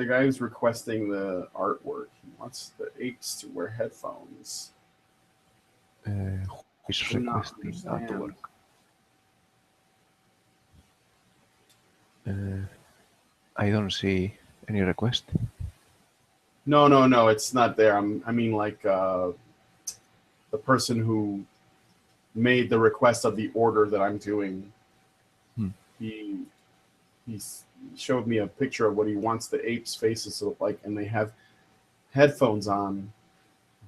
guy who's requesting the artwork, he wants the apes to wear headphones. Who is Do not requesting understand. artwork? Uh, I don't see. Any request? No, it's not there. I mean, like the person who made the request of the order that I'm doing. Hmm. He he showed me a picture of what he wants the apes' faces to look like, and they have headphones on.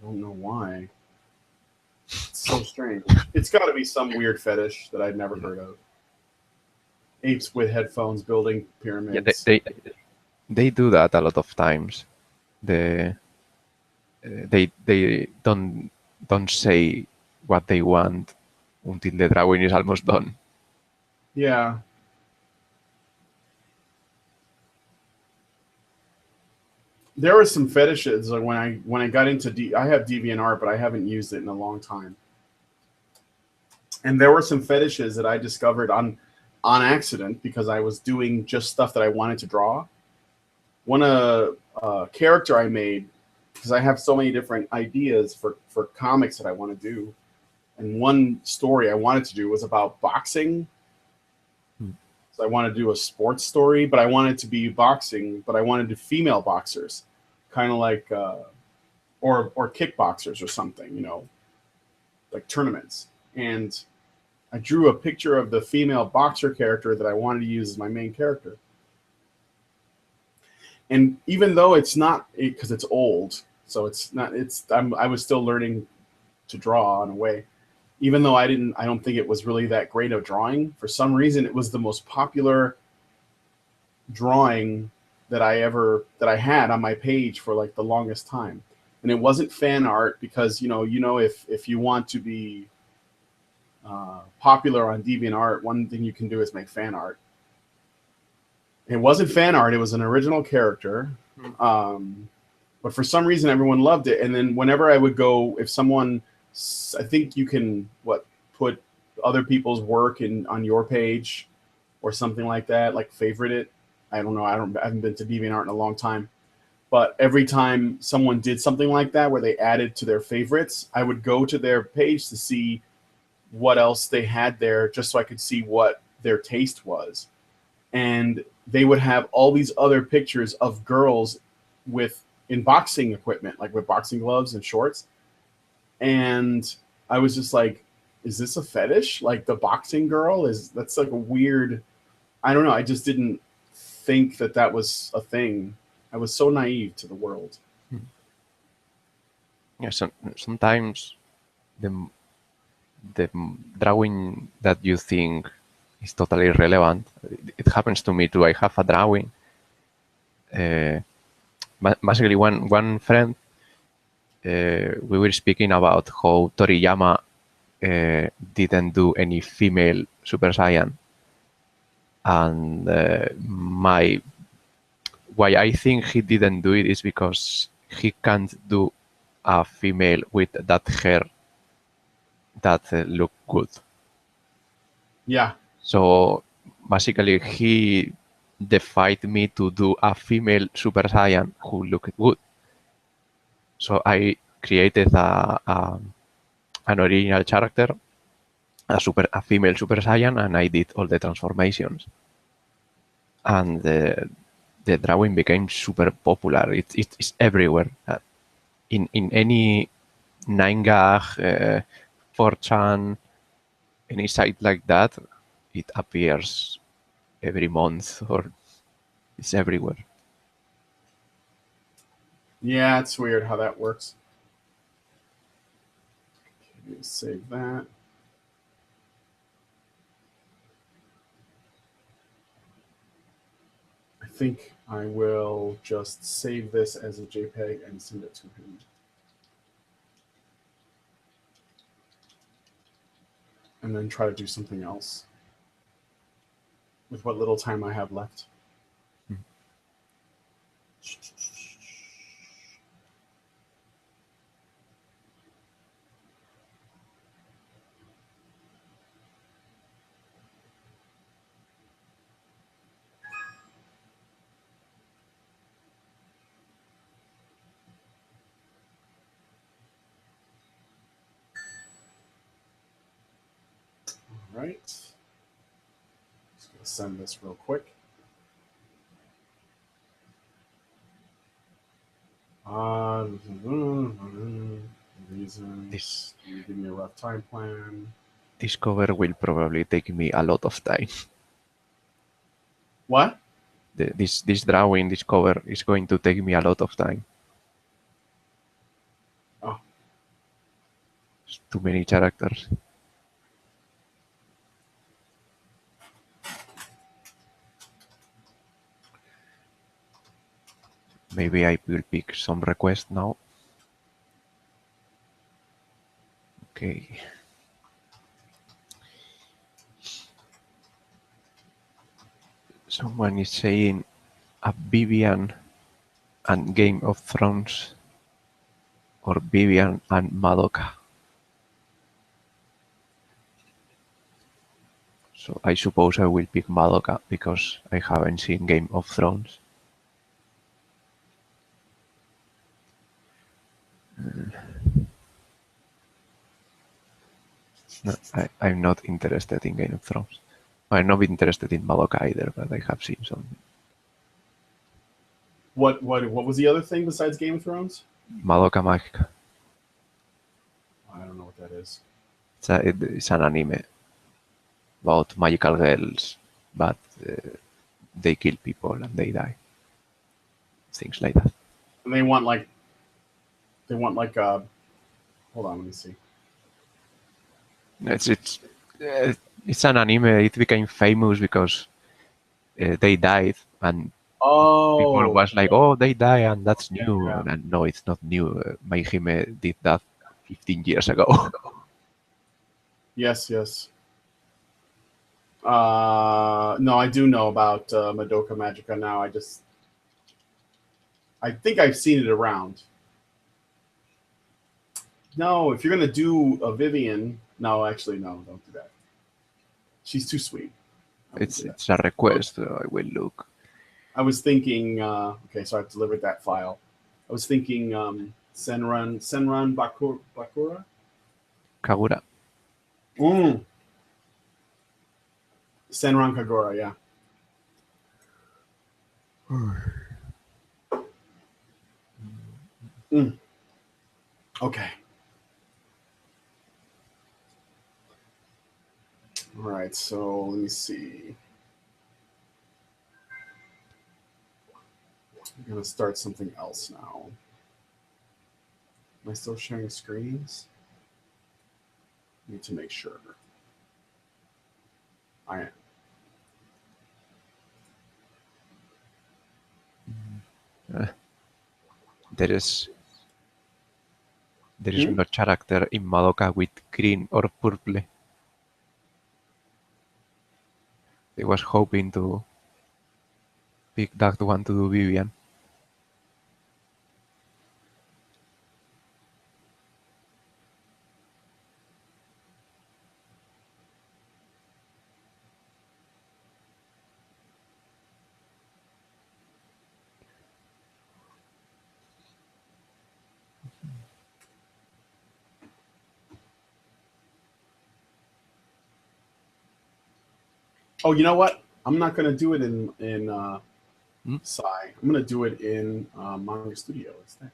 I don't know why. It's so strange. It's got to be some weird fetish that I'd never Yeah. heard of. Apes with headphones building Yeah, pyramids. they do that a lot of times. The they don't say what they want until the drawing is almost done. Yeah. There were some fetishes like when I got into I have DeviantArt, but I haven't used it in a long time. And there were some fetishes that I discovered on accident because I was doing just stuff that I wanted to draw. One character I made because I have so many different ideas for comics that I want to do, and one story I wanted to do was about boxing. Hmm. So I wanted to do a sports story, but I wanted to be boxing, but I wanted to female boxers, kind of like or kickboxers or something, like tournaments. And I drew a picture of the female boxer character that I wanted to use as my main character. And even though it's not because it's old, so it's not. I was still learning to draw in a way. Even though I don't think it was really that great of drawing. For some reason, it was the most popular drawing that I had on my page for like the longest time. And it wasn't fan art because if you want to be popular on DeviantArt, one thing you can do is make fan art. It wasn't fan art; it was an original character. Um, but for some reason, everyone loved it. And then whenever I would go, if someone, I think you can put other people's work in on your page or something like that, like favorite it. I don't know. I haven't been to DeviantArt in a long time. But every time someone did something like that where they added to their favorites, I would go to their page to see what else they had there just so I could see what their taste was. And they would have all these other pictures of girls with in boxing equipment, like with boxing gloves and shorts. And I was just like, is this a fetish? Like the boxing girl that's like a weird, I don't know. I just didn't think that was a thing. I was so naive to the world. Yeah, sometimes the the drawing that you think is totally irrelevant. It happens to me too. I have a drawing. Uh, Basically, one friend, we were speaking about how Toriyama didn't do any female Super Saiyan, and my why I think he didn't do it is because he can't do a female with that hair that look good. Yeah. So basically, he defied me to do a female Super Saiyan who looked good. So I created an original character, a female Super Saiyan, and I did all the transformations. And the drawing became super popular. It's everywhere. In any 9gag, 4chan, any site like that, it appears every month or it's everywhere. Yeah, it's weird how that works. Okay, save that. I think I will just save this as a JPEG and send it to him. And then try to do something else with what little time I have left. All right. Just gonna send this real quick. Uh, This reasons. You give me a rough time plan. this cover will probably take me a lot of time. What? This drawing, this cover is going to take me a lot of time. Oh, It's too many characters. Maybe I will pick some request now. Okay. Someone is saying a Vivian and Game of Thrones or Vivian and Madoka. So I suppose I will pick Madoka because I haven't seen Game of Thrones. No, I'm not interested in Game of Thrones. I'm not interested in Madoka either, but I have seen some. what was the other thing besides Game of Thrones? Madoka Magica. I don't know what that is. It's an anime about magical girls, but they kill people and they die. Things like that. And they want like hold on, let me see. It's it's uh, it's an anime. It became famous because they died, and people Oh, was like, "Oh, they die, and that's yeah, new." yeah. And no, it's not new. Maihime did that 15 years ago. Yes, yes. No, I do know about Madoka Magica now. I think I've seen it around. No, if you're gonna do a Vivian, no, actually, no, don't do that. She's too sweet. I wouldn't it's do that. it's a request. I will look. I was thinking. Okay, so I've delivered that file. I was thinking Senran Bakura. Kagura. Mm, Senran Kagura. Yeah. Mm, okay. All right. So let me see. I'm gonna start something else now. Am I still sharing screens? Need to make sure. I am. Uh, there is there is Hmm? no character in Madoka with green or purple. I was hoping to pick that one to do Vivian. Oh, you know what? I'm not gonna do it in Hmm? Psy. I'm gonna do it in Manga Studio instead.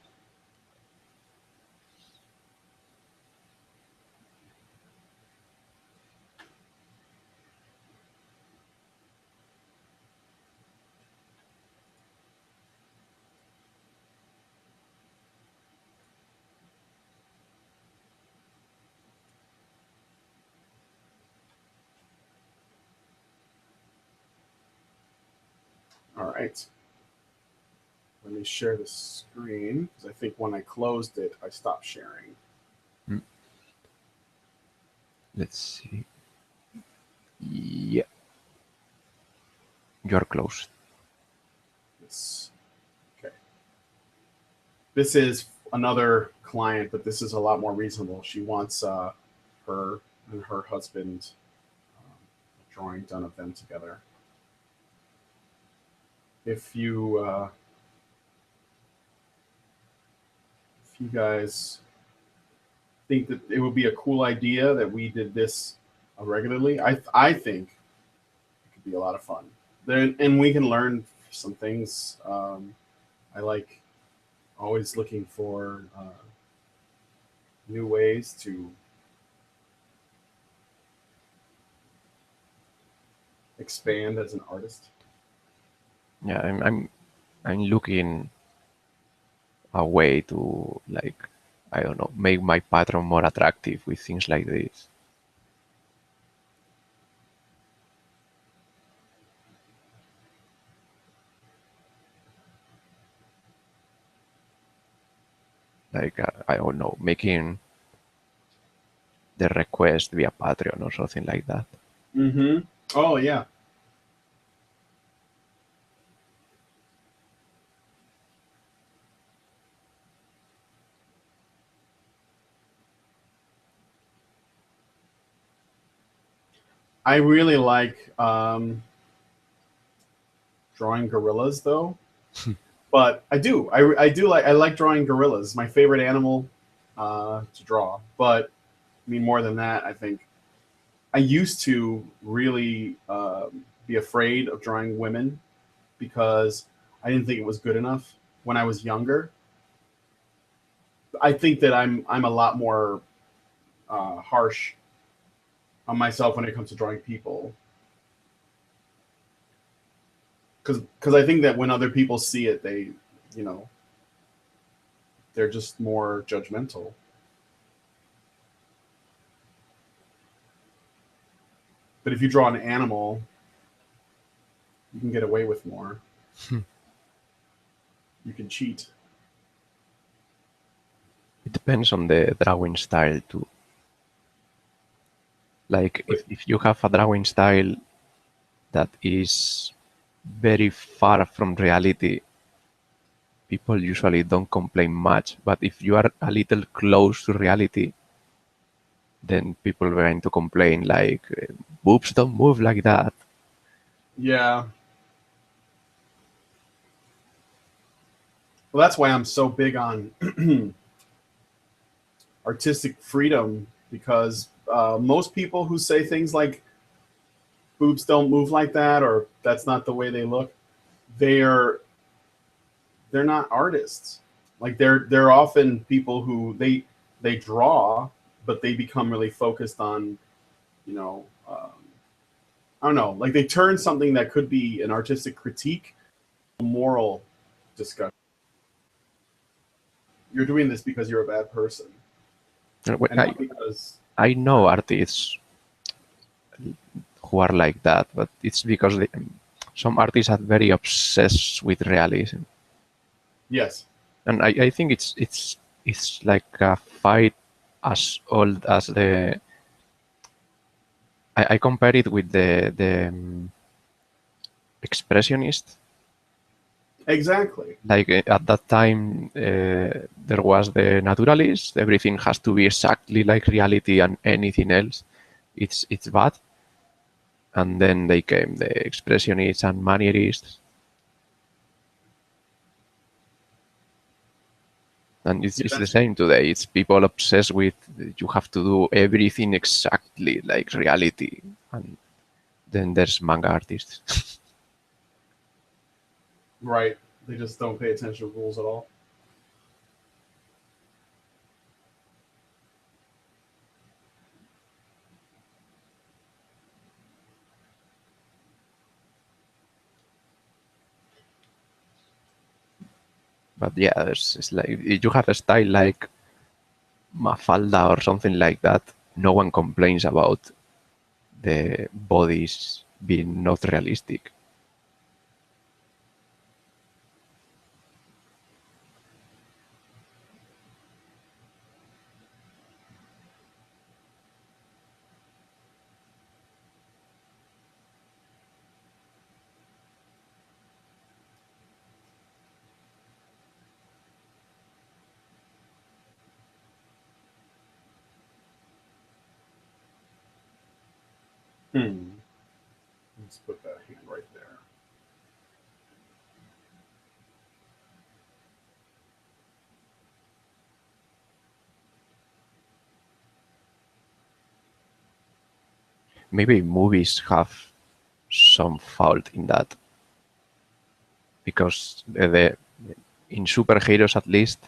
All right. Let me share the screen because I think when I closed it, I stopped sharing. Hmm. Let's see. Yeah, you're close. This okay. This is another client, but this is a lot more reasonable. She wants her and her husband a drawing done of them together. If you guys think that it would be a cool idea that we did this regularly, I think it could be a lot of fun. Then and we can learn some things. I like always looking for new ways to expand as an artist. Yeah, I'm looking a way to, like, I don't know, make my pattern more attractive with things like this. Like, I don't know, making the request via Patreon or something like that. Mm-hmm. Oh yeah. I really like drawing gorillas though, but I like drawing gorillas. My favorite animal to draw. But I mean, more than that, I think I used to really be afraid of drawing women because I didn't think it was good enough when I was younger. I think that I'm a lot more harsh on myself when it comes to drawing people because I think that when other people see it, they you know they're just more judgmental. But if you draw an animal, you can get away with more. You can cheat. It depends on the drawing style too. Like, if you have a drawing style that is very far from reality, people usually don't complain much. But if you are a little close to reality, then people are going to complain like, boobs don't move like that. Yeah. Well, that's why I'm so big on artistic freedom because most people who say things like boobs don't move like that or that's not the way they look, they're they're not artists. Like they're often people who they draw, but they become really focused on you know I don't know, like they turn something that could be an artistic critique, a moral discussion. You're doing this because you're a bad person, and I, not because I know artists who are like that, but it's because some artists are very obsessed with realism, yes, and I think it's like a fight as old as the. I compare it with the expressionist. exactly. Like, at that time, there was the naturalist. Everything has to be exactly like reality, and anything else, it's bad. And then they came the expressionists and manierists, and Yeah, it's the that's same today. It's people obsessed with you have to do everything exactly like reality, and then there's manga artists. right. They just don't pay attention to rules at all. But yeah, it's like if you have a style like Mafalda or something like that, no one complains about the bodies being not realistic. Hmm. Let's put that hand right there. Maybe movies have some fault in that because in superheroes at least,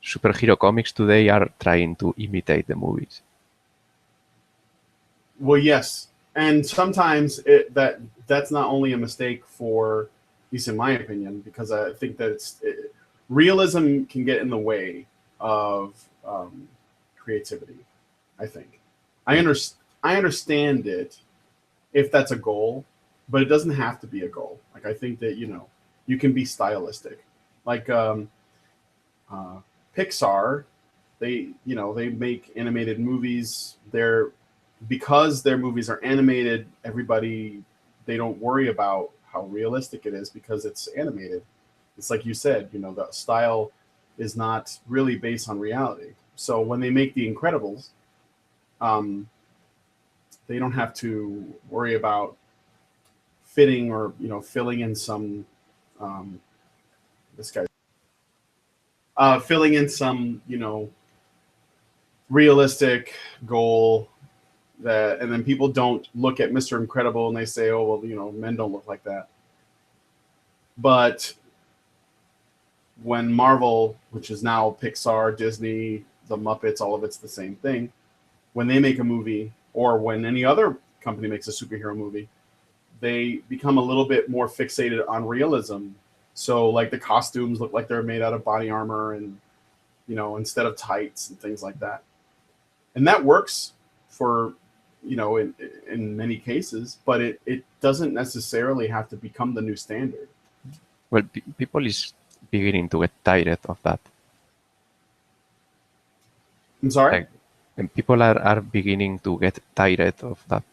superhero comics today are trying to imitate the movies. Well, yes, and sometimes that's not only a mistake for, at least in my opinion, because I think that realism can get in the way of creativity. I think I Yeah. under, I understand it if that's a goal, but it doesn't have to be a goal. Like I think that you can be stylistic, like uh, Pixar. They make animated movies. Because their movies are animated, they don't worry about how realistic it is because it's animated. It's like you said, the style is not really based on reality. So when they make The Incredibles, um, they don't have to worry about fitting or filling in some this guy filling in some realistic goal and then people don't look at Mr. Incredible and they say, oh well, men don't look like that. But when Marvel, which is now Pixar, Disney, the Muppets, all of it's the same thing, when they make a movie or when any other company makes a superhero movie, they become a little bit more fixated on realism. So like the costumes look like they're made out of body armor and instead of tights and things like that. And that works for in many cases, but it doesn't necessarily have to become the new standard. Well, people is beginning to get tired of that. I'm sorry? Like, and people are beginning to get tired of that.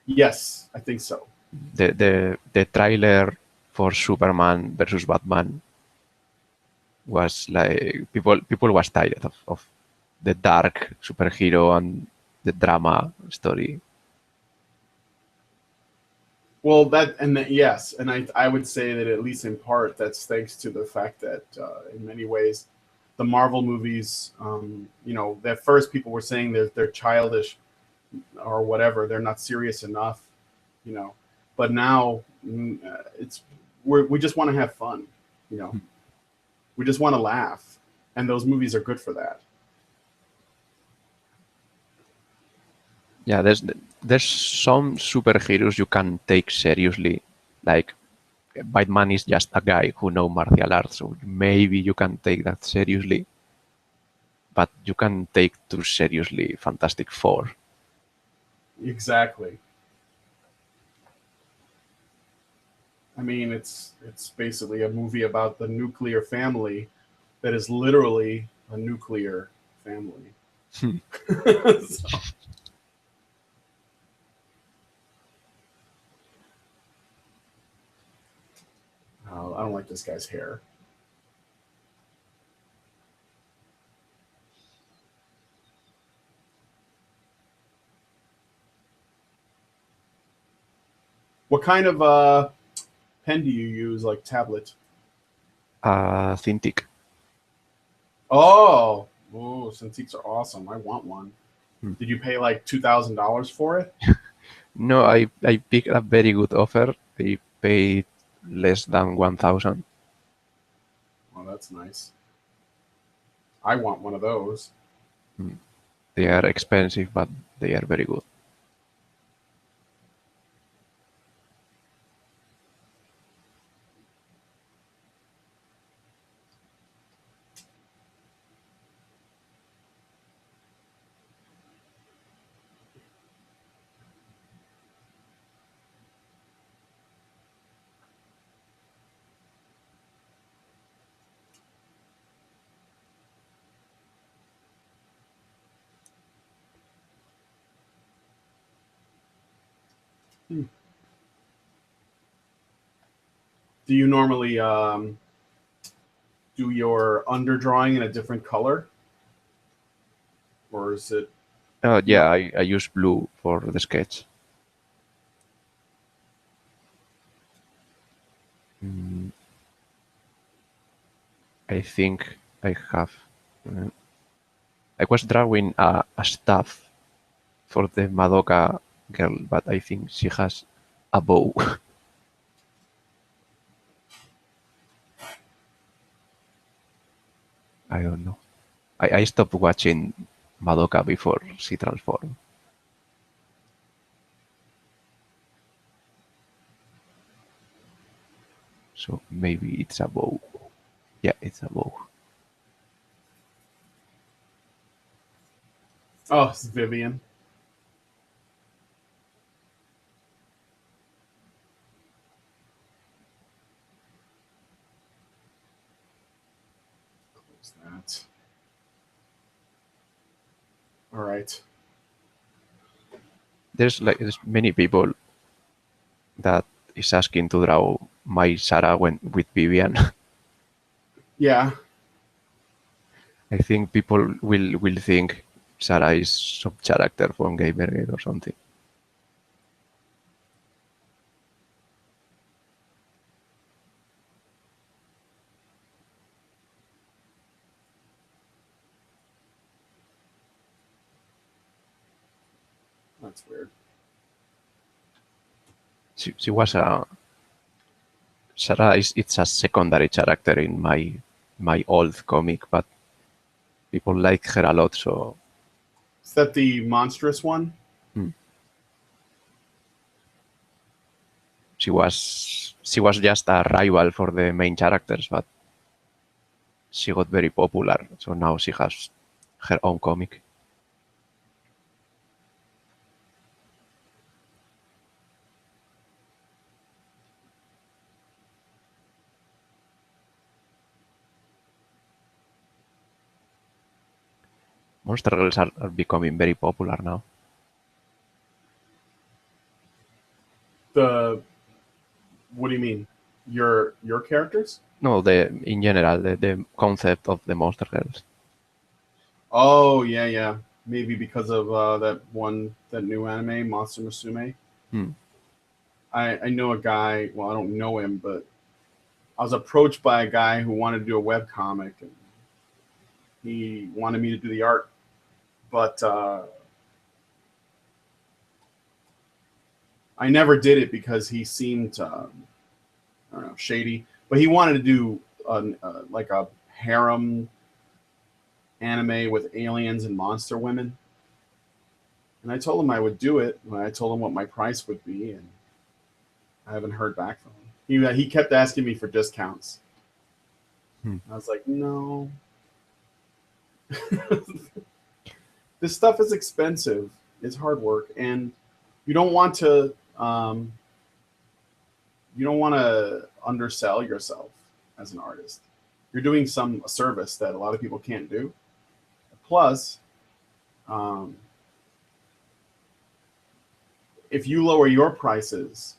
Yes, I think so. The trailer for Superman versus Batman was like people was tired of the dark superhero and the drama story. Well, yes, and I would say that at least in part that's thanks to the fact that in many ways the Marvel movies, at first people were saying they're childish or whatever, they're not serious enough, you know, but now we just want to have fun, you know, we just want to laugh, and those movies are good for that. Yeah, there's some superheroes you can take seriously. Like Batman is just a guy who know martial arts, so maybe you can take that seriously. But you can take too seriously Fantastic Four. Exactly. I mean, it's basically a movie about the nuclear family that is literally a nuclear family. So, I don't like this guy's hair. What kind of pen do you use? Like tablet? Cintiq. Oh, Cintiqs are awesome. I want one. Hmm. Did you pay like $2,000 for it? No, I picked a very good offer. I paid less than 1,000. Oh, that's nice. I want one of those. They are expensive, but they are very good. Hmm. Do you normally do your underdrawing in a different color, or is it Yeah, no? I use blue for the sketch. Mm, I think I have. uh, I was drawing a staff for the Madoka girl, but I think she has a bow. I don't know. I stopped watching Madoka before she transformed. So maybe it's a bow. Yeah, it's a bow. Oh, it's Vivian. Close that. All right. There's many people that is asking to draw my Sarah when with Vivian. Yeah. I think people will think Sarah is some character from Gamergate or something. That's weird. She was a Sarah is it's a secondary character in my old comic, but people like her a lot. So Is that the monstrous one? hmm, she was just a rival for the main characters, but she got very popular. So now she has her own comic. Monster Girls are becoming very popular now. The what do you mean? Your characters? No, the in general the concept of the Monster Girls. Oh yeah, yeah. Maybe because of that new anime, Monster Musume. Hmm. I know a guy. Well, I don't know him, but I was approached by a guy who wanted to do a web comic, and he wanted me to do the art. But I never did it because he seemed I don't know, shady. But he wanted to do like a harem anime with aliens and monster women. And I told him I would do it. And I told him what my price would be, and I haven't heard back from him. He kept asking me for discounts. Hmm. I was like, no. This stuff is expensive. It's hard work, and you don't want to you don't want to undersell yourself as an artist. You're doing some service that a lot of people can't do. Plus, um, if you lower your prices,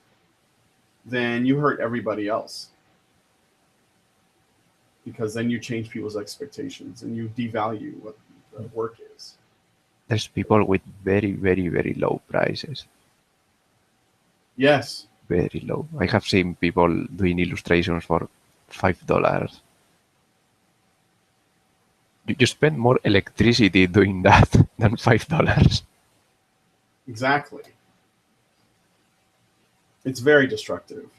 then you hurt everybody else because then you change people's expectations and you devalue what the work is. There's people with very, very, very low prices. Yes, Very low. I have seen people doing illustrations for $5. You spend more electricity doing that than $5. exactly. It's very destructive.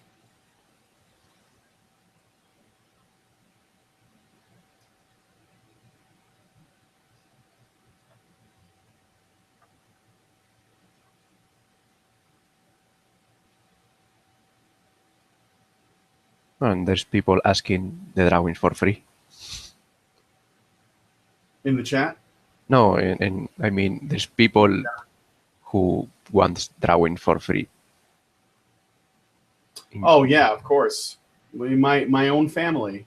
And there's people asking the drawings for free. In the chat? No, and I mean, there's people who want drawing for free. Oh yeah, of course. My own family,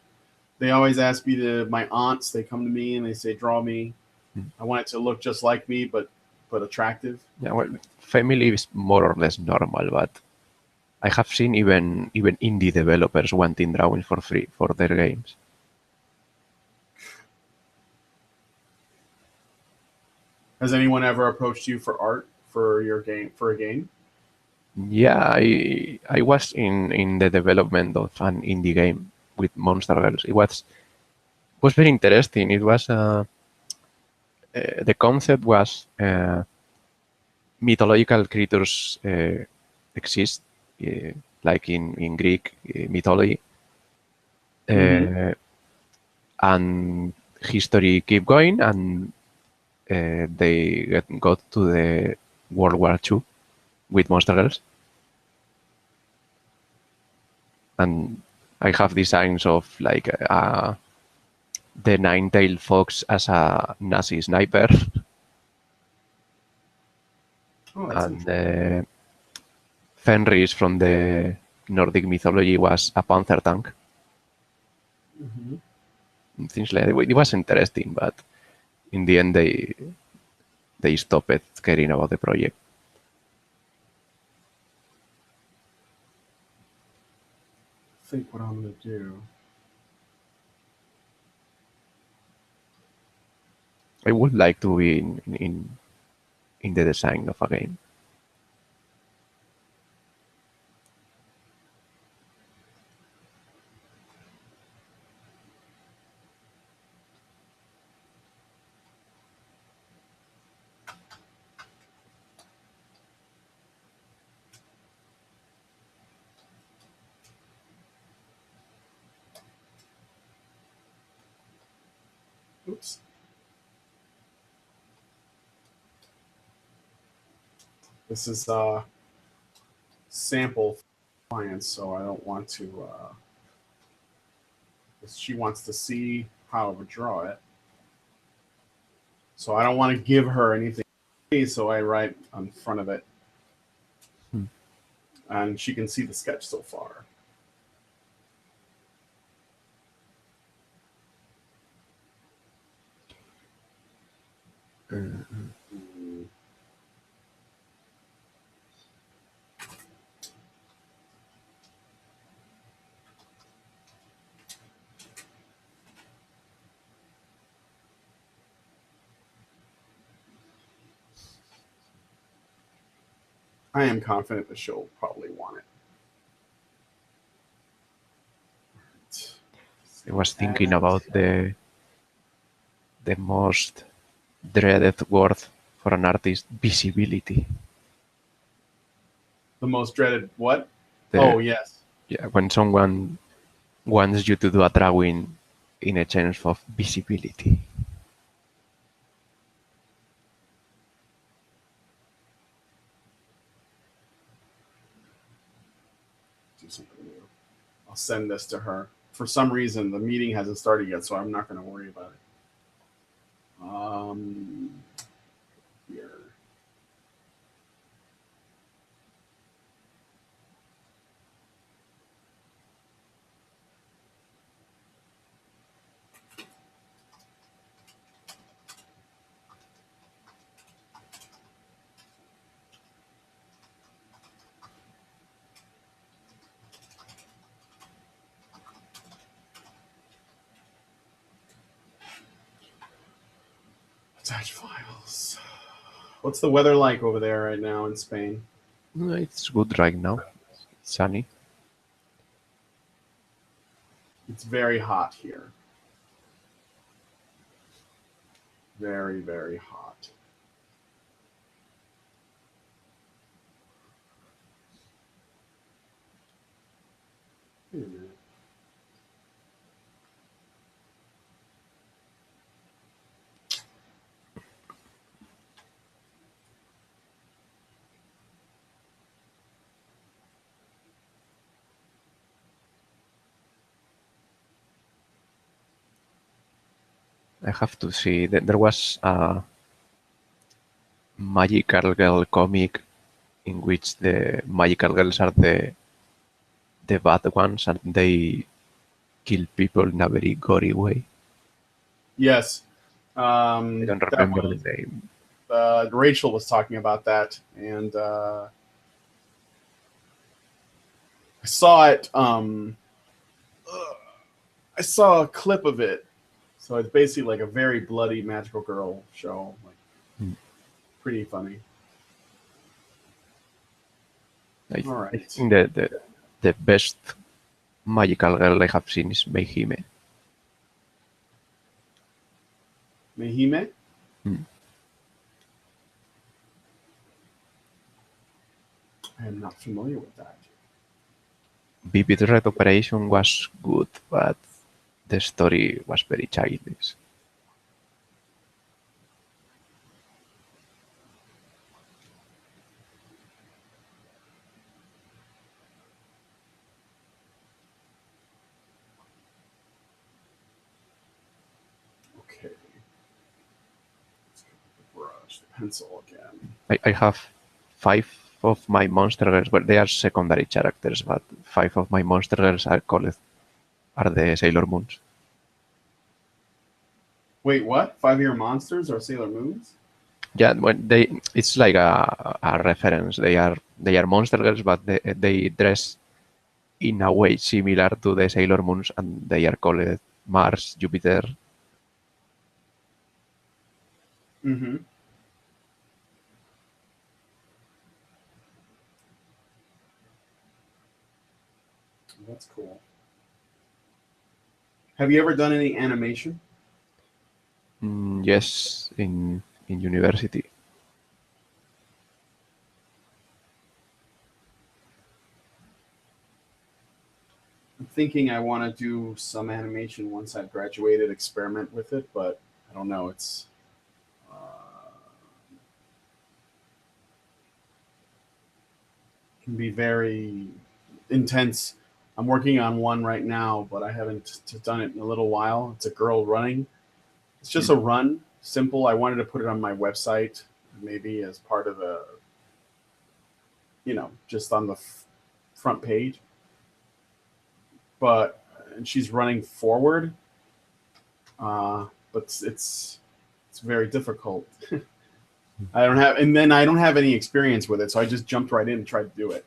they always ask me to. My aunts, they come to me and they say, "Draw me." I want it to look just like me, but attractive. Yeah, well, family is more or less normal, but I have seen even indie developers wanting drawings for free for their games. Has anyone ever approached you for art for your game for a game? Yeah, I was in the development of an indie game with Monster Girls. It was very interesting. It was the concept was mythological creatures exist, uh, like in Greek mythology, Mm-hmm. uh, and history keep going, and they got to the World War II with Monster Girls. And I have designs of like the nine-tailed fox as a Nazi sniper, Oh, that's and Fenris from the Nordic mythology was a panzer tank. Mhm. Things like that. It was interesting, but in the end they stopped caring about the project. Think what I'm gonna do. I would like to be in the design of a game. Oops. This is a sample for clients, so I don't want to. She wants to see how I would draw it, so I don't want to give her anything. So I write on front of it, Hmm. and she can see the sketch so far. Mm. I am confident that she'll probably want it. I was thinking And about the most dreaded word for an artist: visibility. the most dreaded what? The, Oh yes. yeah, when someone wants you to do a drawing in a sense of visibility. Do something new. I'll send this to her. For some reason, the meeting hasn't started yet, so I'm not going to worry about it. Here. Attach files. What's the weather like over there right now in Spain? It's good right now. It's sunny. It's very hot here. Very, very hot. Wait a minute. I have to see that there was a magical girl comic in which the magical girls are the bad ones and they kill people in a very gory way. Yes. I don't That remember the was name. Rachel was talking about that, and I saw it. I saw a clip of it. So it's basically like a very bloody magical girl show. Like Hmm. pretty funny. All I right. think the best magical girl I have seen is Meihime. Mehime? Hmm. I am not familiar with that. Vivid Red Operation was good, but the story was very childish. pencil again. I have 5 of my monster girls. Well, they are secondary characters, but 5 of my monster girls are called are the Sailor Moons. Wait, what? 5 Year Monsters or Sailor Moons? Yeah, when they it's like a reference. They are monster girls, but they dress in a way similar to the Sailor Moons, and they are called Mars, Jupiter. Mm-hmm. That's cool. Have you ever done any animation? Yes, in university. I'm thinking I want to do some animation once I've graduated, experiment with it, but I don't know. It's can be very intense. I'm working on one right now, but I haven't done it in a little while. It's a girl running. It's just a run, simple. I wanted to put it on my website, maybe as part of a, just on the front page. But and she's running forward, but it's very difficult. I don't have, and then I don't have any experience with it, so I just jumped right in and tried to do it.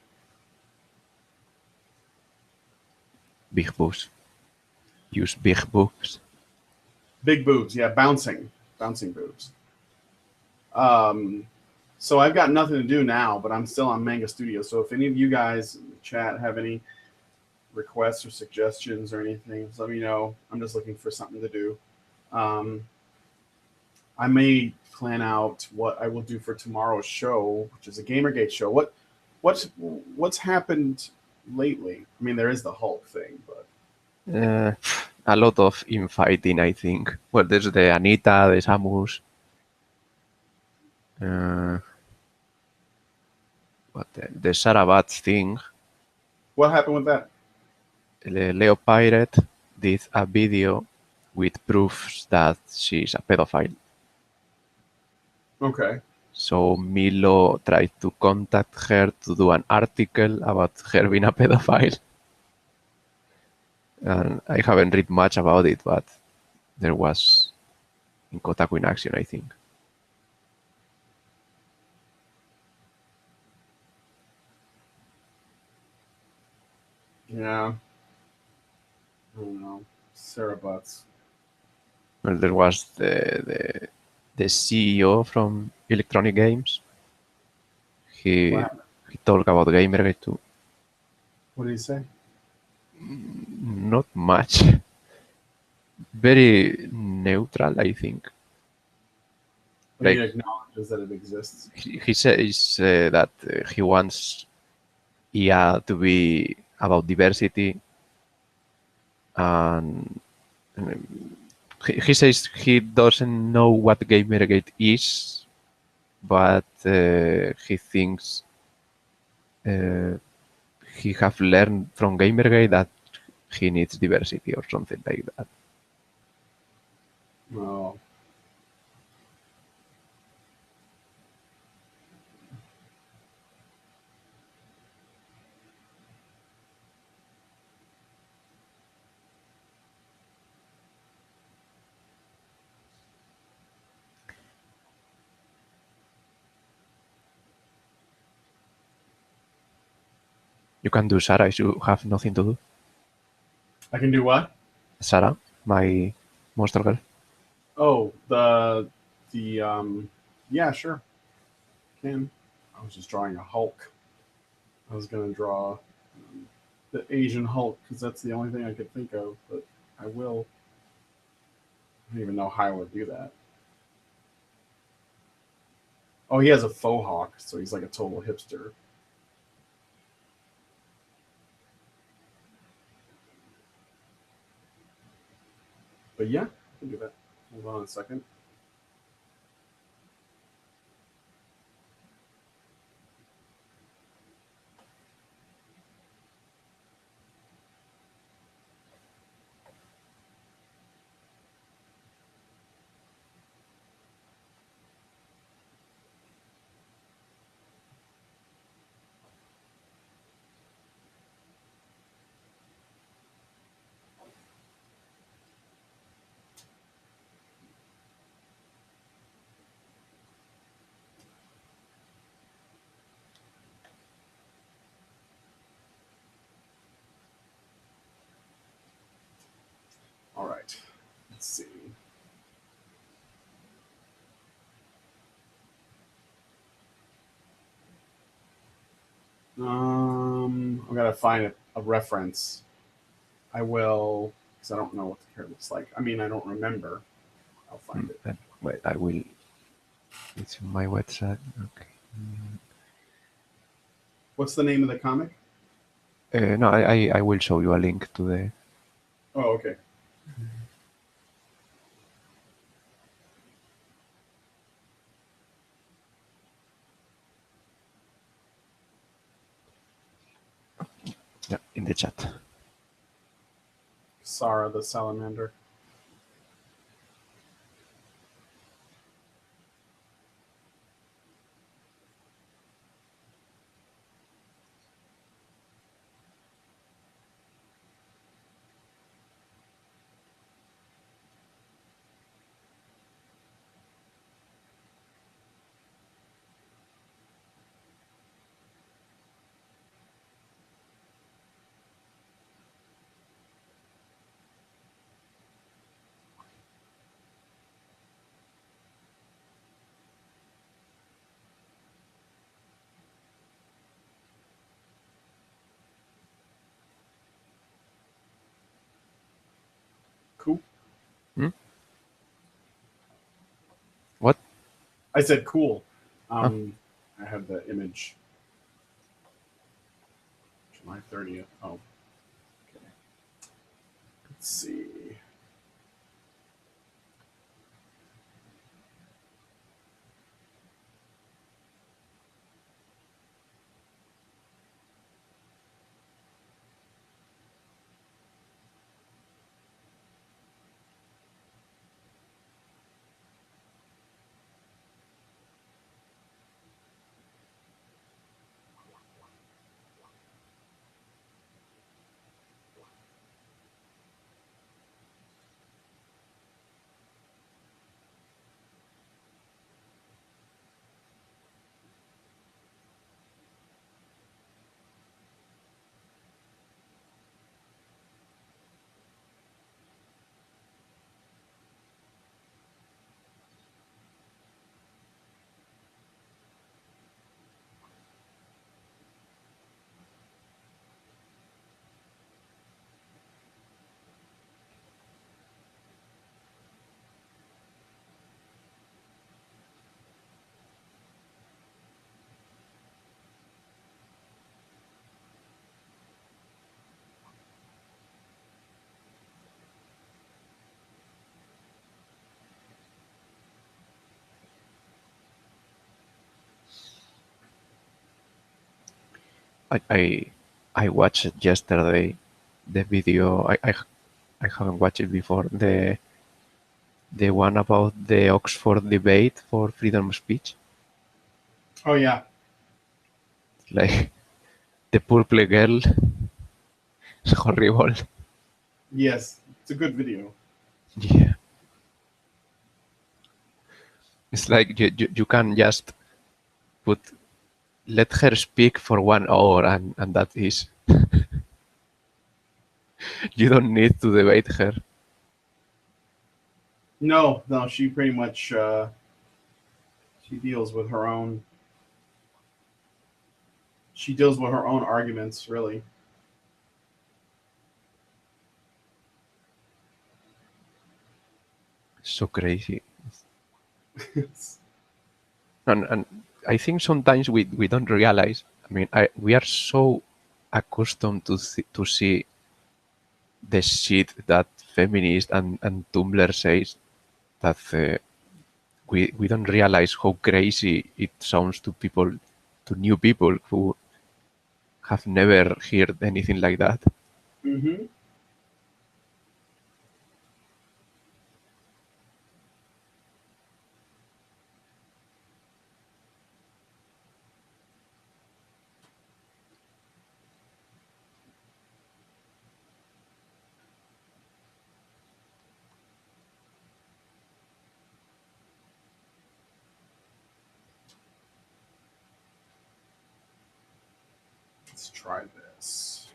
Big boobs. Use big boobs. Big boobs, yeah, bouncing boobs. Um, so I've got nothing to do now, but I'm still on Manga Studio. So if any of you guys in the chat have any requests or suggestions or anything, just let me know. I'm just looking for something to do. Um, I may plan out what I will do for tomorrow's show, which is a Gamergate show. What's happened lately? I mean, there is the Hulk thing, but Uh, a lot of infighting, I think. Well, there's the Anita, the Samus. Uh, the Sarah Bats thing. what happened with that? Leo Pirate did a video with proofs that she's a pedophile. Okay. So Milo tried to contact her to do an article about her being a pedophile. And I haven't read much about it, but there was in Kotaku in action, I think. Yeah. I don't know. Sarah Butts. Well, there was the CEO from Electronic Games. He What? he talked about Gamergate too. What did he say? Not much. Very neutral, I think. But he Like acknowledges that it exists. he says that he wants IA to be about diversity, and he says he doesn't know what Gamergate is, but he thinks uh, he have learned from Gamergate that he needs diversity or something like that. Oh. You can do Sarah if you have nothing to do. I can do what? Sarah, my monster girl. Oh, the yeah, sure. Can. I was just drawing a Hulk. I was gonna draw the Asian Hulk because that's the only thing I could think of, but I will. I don't even know how I would do that. Oh, he has a faux hawk, so he's like a total hipster. But yeah, I can do that. Hold on a second. to find a reference. I will, because I don't know what the hair looks like. I mean, I don't remember. I'll find it. Wait, I will. It's on my website. Okay. What's the name of the comic? No, I will show you a link to the. Oh, okay. Yeah, in the chat. Sarah the Salamander. Cool. Hmm? What? I said cool. Oh, I have the image. July 30th. Oh, okay. Let's see. I, I I watched yesterday the video. I haven't watched it before. The one about the Oxford debate for freedom of speech. Oh, yeah. Like the purple girl is horrible. Yes. It's a good video. Yeah, it's like you can just put let her speak for 1 hour and that is you don't need to debate her. No, no, she pretty much she deals with her own. She deals with her own arguments, really. So crazy. And I think sometimes we don't realize. I mean, we are so accustomed to see the shit that feminist and Tumblr says that we don't realize how crazy it sounds to people, to new people who have never heard anything like that. Mm-hmm. Let's try this.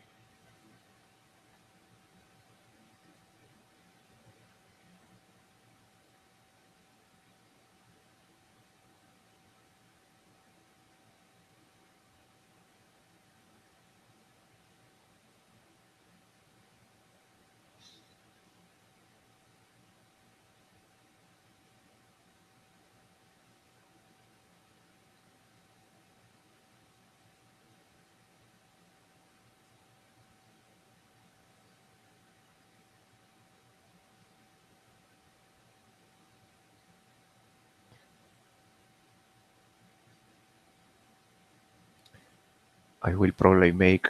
I will probably make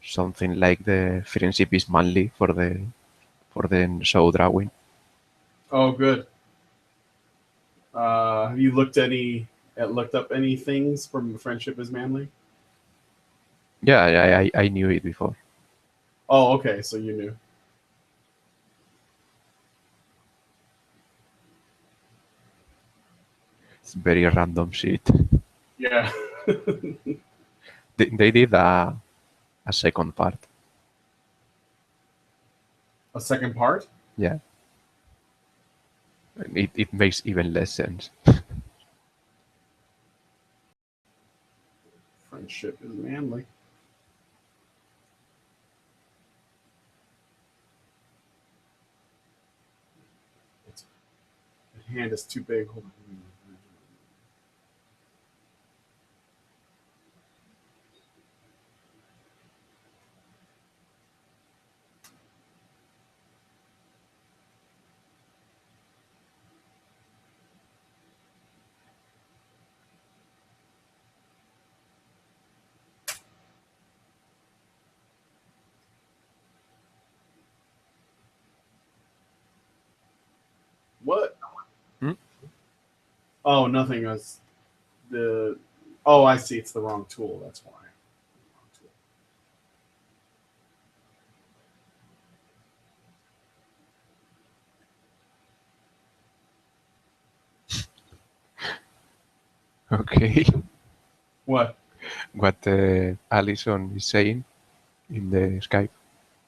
something like the friendship is manly for the show drawing. Oh, good. Have you looked up any things from Friendship is Manly? Yeah, I knew it before. Oh, okay. So you knew. It's very random shit. Yeah. They did a second part. A second part? Yeah, it makes even less sense. Friendship is Manly. It's, the hand is too big. Hold on. What? Hmm? Oh, nothing. The. Oh, I see. It's the wrong tool. That's why. Okay, What? what Alison is saying in the Skype.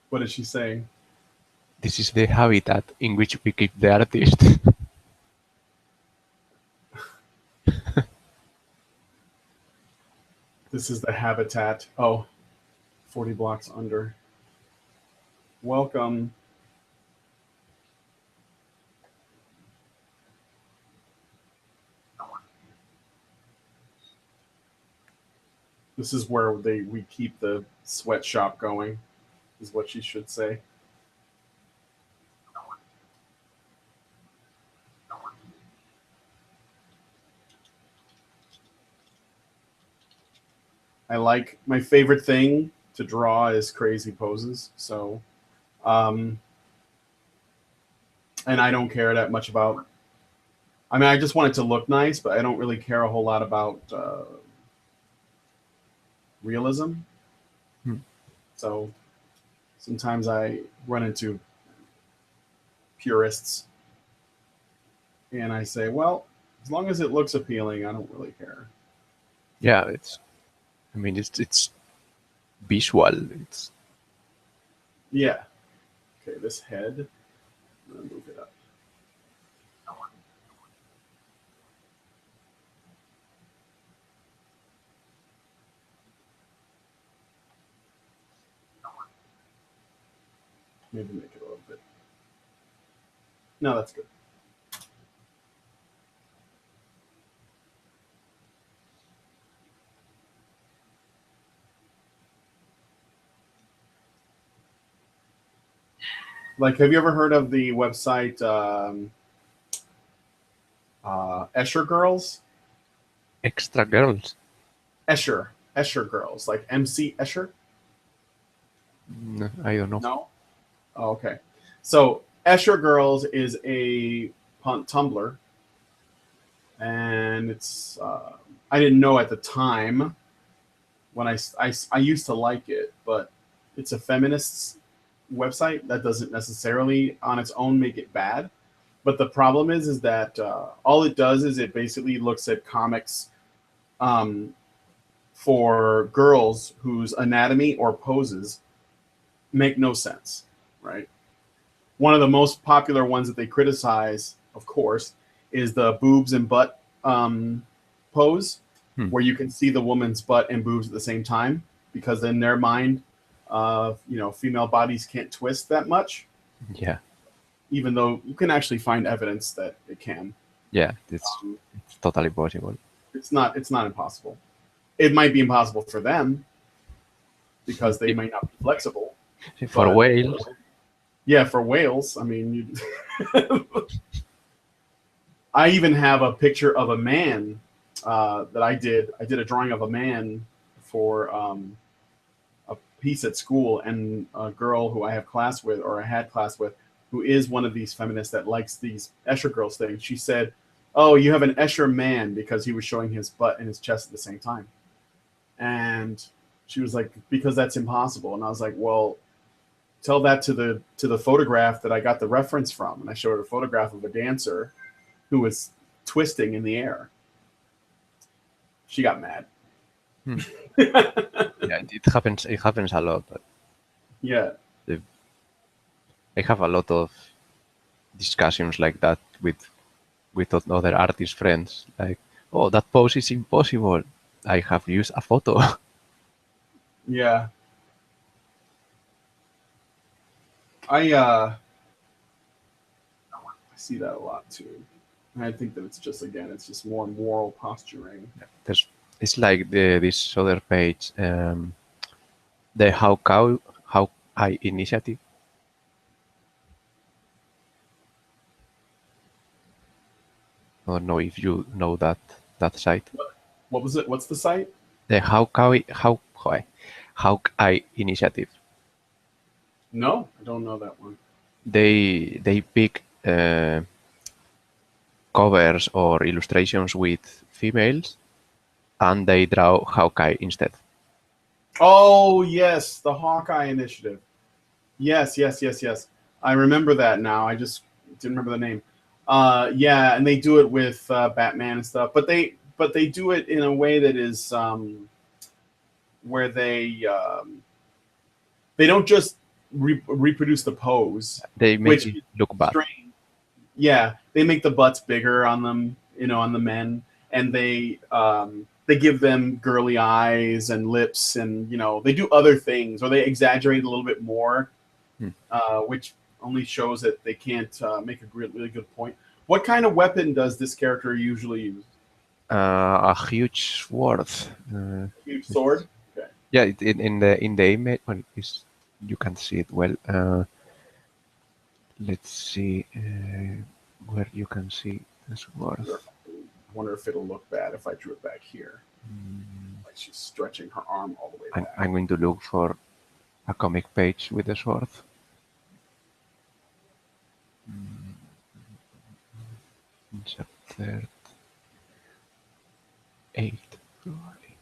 What is she saying? This is the habitat in which we keep the artist. This is the habitat. Oh, 40 blocks under. Welcome. This is where we keep the sweatshop going, is what she should say. I like my favorite thing to draw is crazy poses. So, um, and I don't care that much about. I mean, I just want it to look nice, but I don't really care a whole lot about realism. Hmm. So sometimes I run into purists, and I say, well, as long as it looks appealing, I don't really care. Yeah, it's. I mean, it's visual. It's Yeah. Okay, this head. I'm gonna move it up. Maybe make it a little bit. No, that's good. Like, have you ever heard of the website Escher Girls? extra girls. Escher Girls, like MC Escher? No, I don't know. No. Oh, okay. So Escher Girls is a Tumblr, and it's I didn't know at the time when I used to like it, but it's a feminists website that doesn't necessarily on its own make it bad. But the problem is that all it does is it basically looks at comics um, for girls whose anatomy or poses make no sense, right? One of the most popular ones that they criticize, of course, is the boobs and butt pose, Hmm. where you can see the woman's butt and boobs at the same time, because in their mind, female bodies can't twist that much, Yeah, even though you can actually find evidence that it can. yeah, Um, it's totally possible. it's not impossible. It might be impossible for them because they might not be flexible, For but whales, yeah, for whales, I mean, I even have a picture of a man that I did. I did a drawing of a man for piece at school, and a girl who I have class with, or I had class with, who is one of these feminists that likes these Escher girls things. She said, "Oh, you have an Escher man," because he was showing his butt and his chest at the same time. And she was like, "Because that's impossible." And I was like, "Well, tell that to the photograph that I got the reference from." And I showed her a photograph of a dancer who was twisting in the air. She got mad. Hmm. Yeah, it happens. It happens a lot. Yeah. I have a lot of discussions like that with other artist friends. Like, oh, that pose is impossible. I have used a photo. Yeah. I see that a lot too. And I think that it's just, again, it's just more moral posturing. It's like this other page, the how I initiative. I don't know if you know that site. What was it? What's the site? The how I initiative. No, I don't know that one. They pick covers or illustrations with females, and they draw Hawkeye instead. Oh yes, the Hawkeye Initiative. Yes, yes, yes, yes. I remember that now. I just didn't remember the name. Yeah, and they do it with Batman and stuff, but they do it in a way that is where they don't just reproduce the pose, They make which it is look bad. strange. Yeah, they make the butts bigger on them, on the men, and they give them girly eyes and lips, and they do other things, or they exaggerate a little bit more, Hmm. which only shows that they can't make a really good point. What kind of weapon does this character usually use? A huge sword. Huge sword. Okay. Yeah, in the image, well, you can see it well. Let's see where you can see the sword. I wonder if it'll look bad if I drew it back here. Like she's stretching her arm all the way back. I'm going to look for a comic page with the sword. Insert third, 8, probably.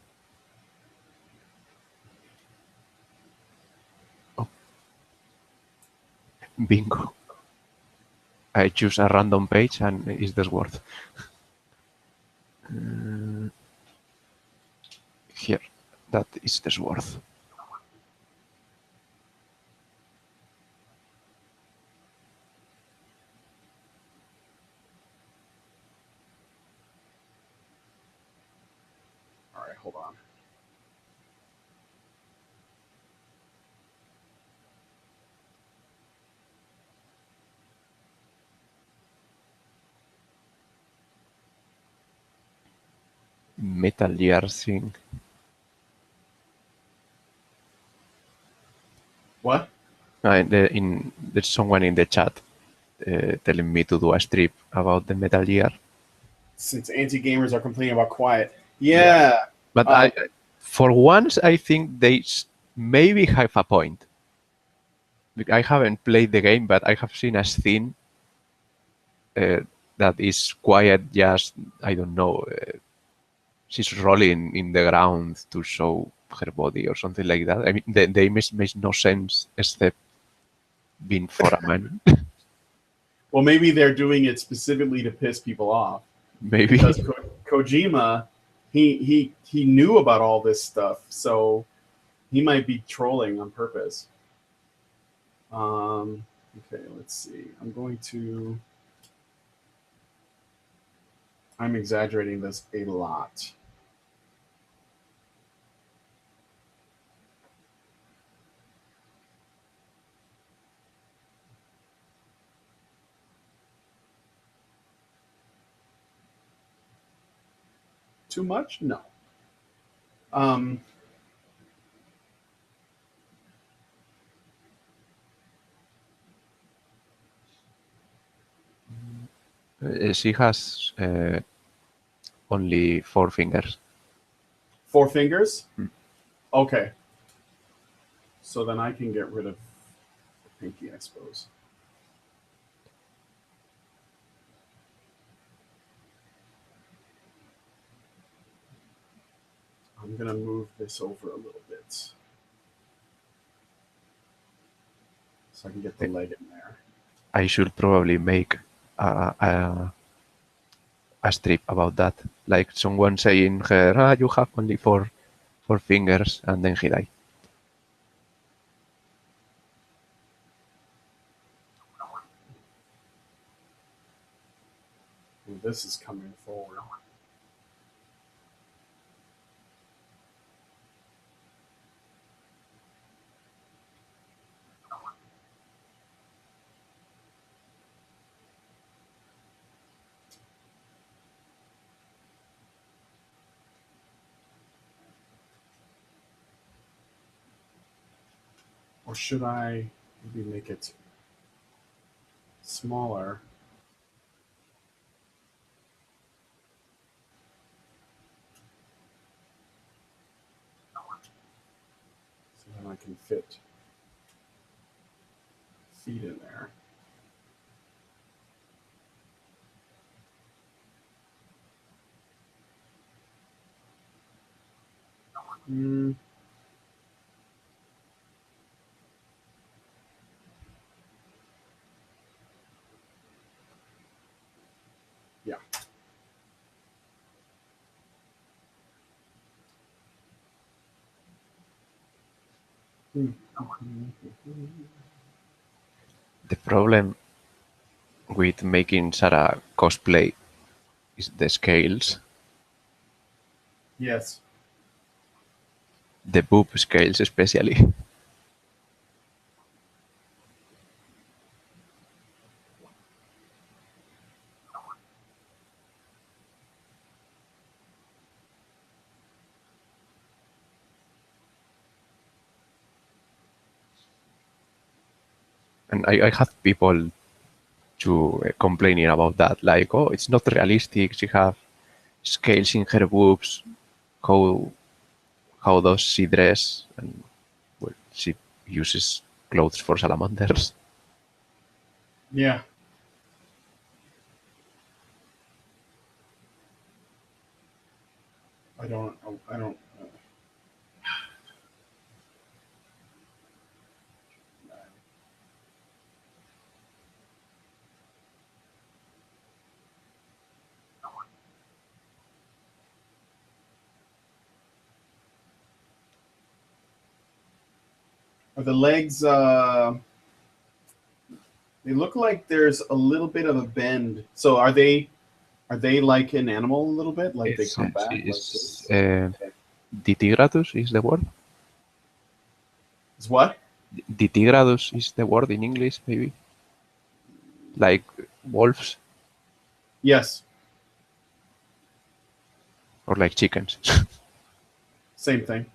Oh, bingo. I choose a random page and it's the sword. Here, that is the sword. All right, hold on. Metal Gear thing. What? There's someone in the chat telling me to do a strip about the Metal Gear. Since anti-gamers are complaining about quiet. Yeah. But for once, I think they maybe have a point. I haven't played the game, but I have seen a scene uh, that is quiet. Just I don't know. She's rolling in the ground to show her body or something like that. I mean, the image makes no sense except being for a man. Well, maybe they're doing it specifically to piss people off. Maybe. Because Kojima, he knew about all this stuff, so he might be trolling on purpose. Okay, let's see. I'm exaggerating this a lot. Too much? No. Um, She has only 4 fingers. 4 fingers? Hmm. Okay. So then I can get rid of the pinky, I suppose. I'm gonna move this over a little bit so I can get the leg in there. I should probably make a strip about that. Like someone saying her, you have only four fingers, and then he died. And this is coming forward. Or should I maybe make it smaller? So then I can fit feet in there. Mm, yeah. Mm. The problem with making Sarah cosplay is the scales, Yes. the boob scales especially. And I have people to complaining about that, like, oh, it's not realistic. She have scales in her boobs. How how does she dress? And well, she uses clothes for salamanders. Yeah. I don't. I don't. Are the legs? They look like there's a little bit of a bend. So are they? Are they like an animal a little bit? Like they It's, come she back like is this? Okay. ditigratus is the word. Is what? Ditigratus is the word in English, maybe like wolves Yes. or like chickens. Same thing.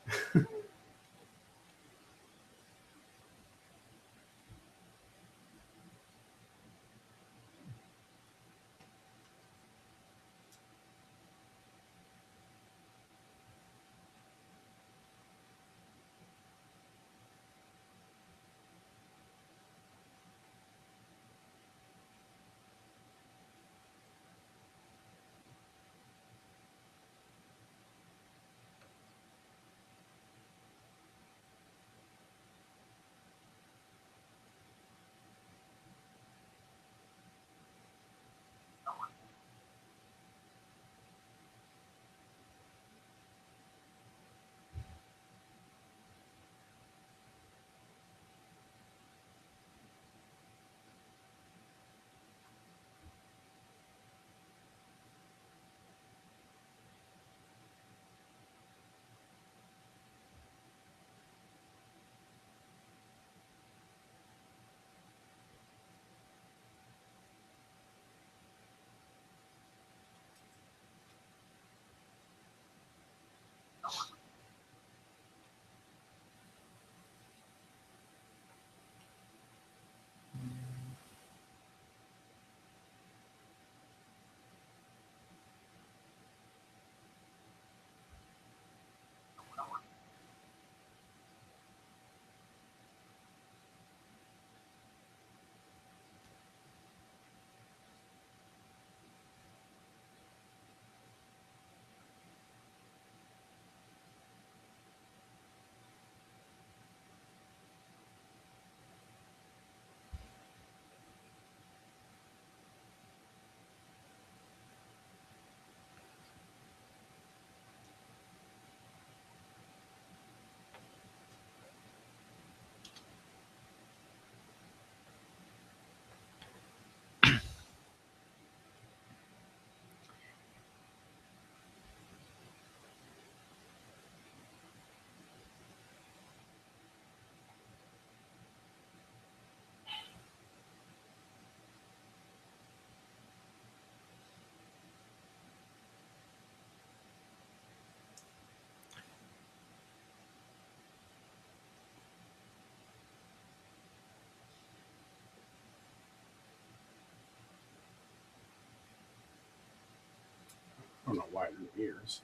ears.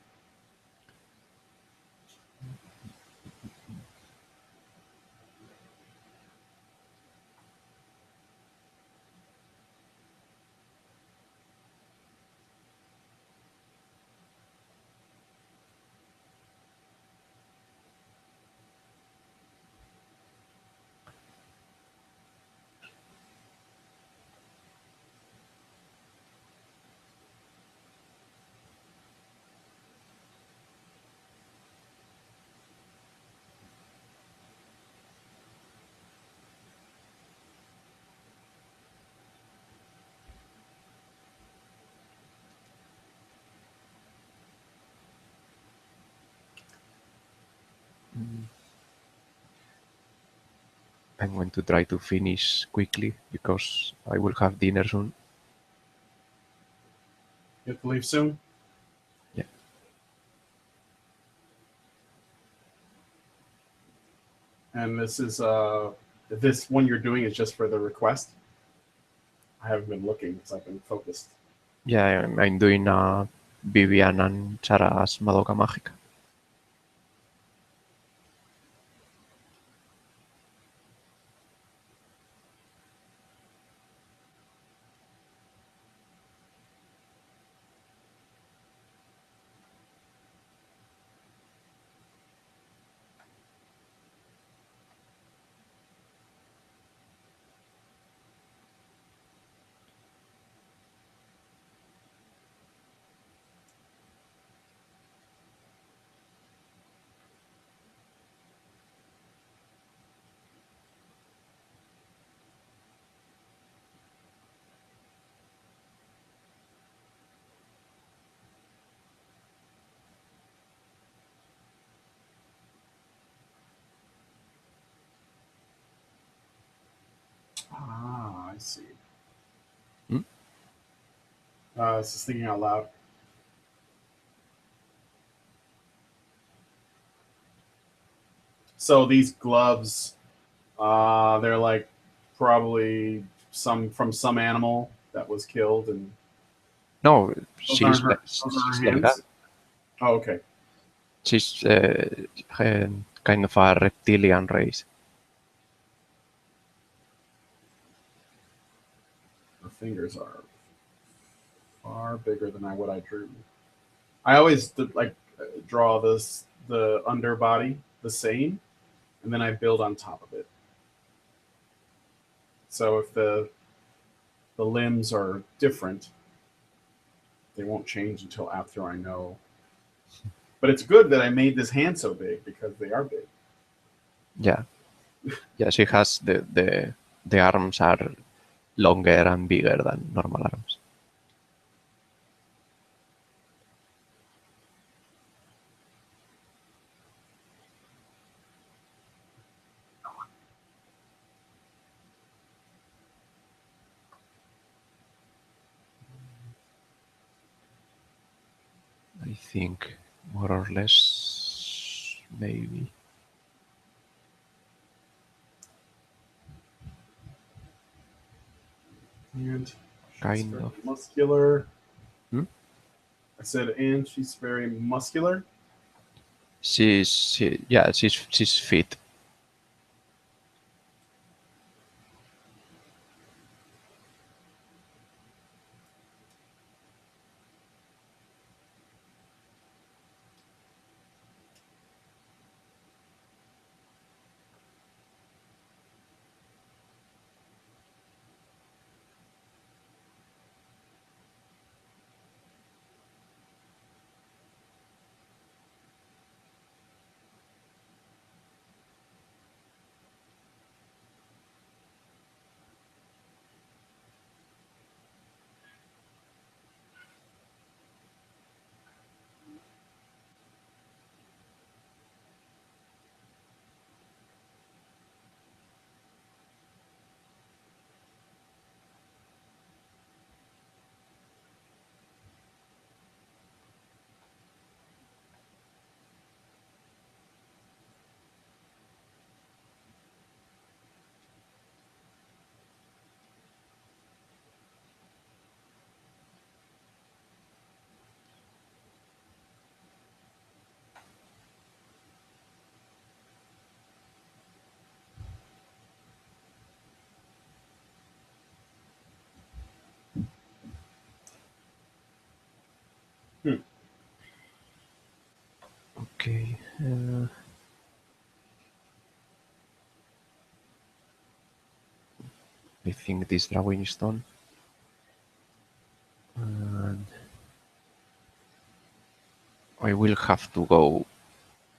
I'm going to try to finish quickly because I will have dinner soon. You have to leave soon. Yeah. And this one you're doing is just for the request. I haven't been looking because I've been focused. Yeah, I'm doing Vivian and Sarah's Madoka Mágica. Ah, I see. Hmm? It's just thinking out loud. So these gloves, they're like probably some from some animal that was killed, and No, those aren't her. Those are she's her like that. hands. Oh, okay. She's kind of a reptilian race. Her fingers are far bigger than what I drew. I always draw the underbody the same, and then I build on top of it. So if the limbs are different, they won't change until after I know. But it's good that I made this hand so big because they are big. Yeah, yeah. She has the arms are longer and bigger than normal arms. I think more or less, maybe. And she's Kind very of. muscular. Hmm? I said, and she's very muscular. Yeah, she's fit. I think this drawing is done. And I will have to go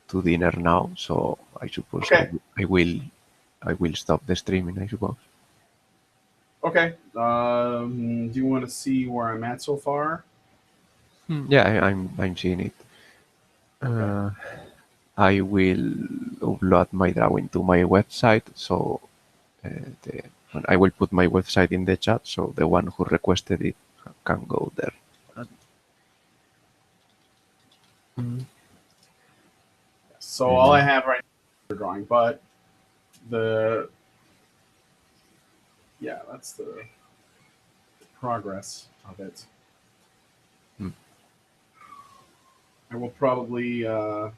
to dinner now, so I suppose Okay. I will stop the streaming, I suppose. Okay. Do you want to see where I'm at so far? Yeah, I'm seeing it. Okay. Uh, I will upload my drawing to my website, so the, and I will put my website in the chat, so the one who requested it can go there. Mm. So all I have right now is the drawing, but the yeah, that's the progress of it. Mm. I will probably I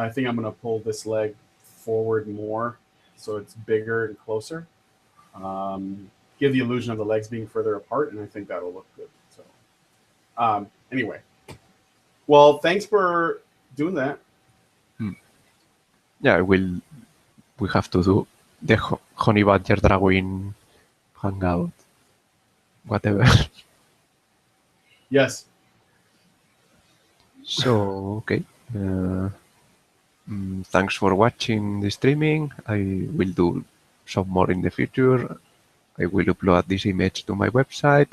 think I'm gonna pull this leg forward more so it's bigger and closer. Give the illusion of the legs being further apart, and I think that'll look good. So anyway, well, thanks for doing that. Yeah, we have to do the honey badger drawing hangout, whatever. Yes. So okay. Thanks for watching the streaming. I will do some more in the future. I will upload this image to my website.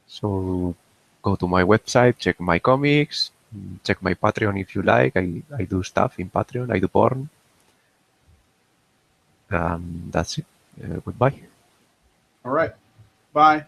So go to my website, check my comics, check my Patreon if you like. I do stuff in Patreon. I do porn. That's it. Goodbye. All right. Bye.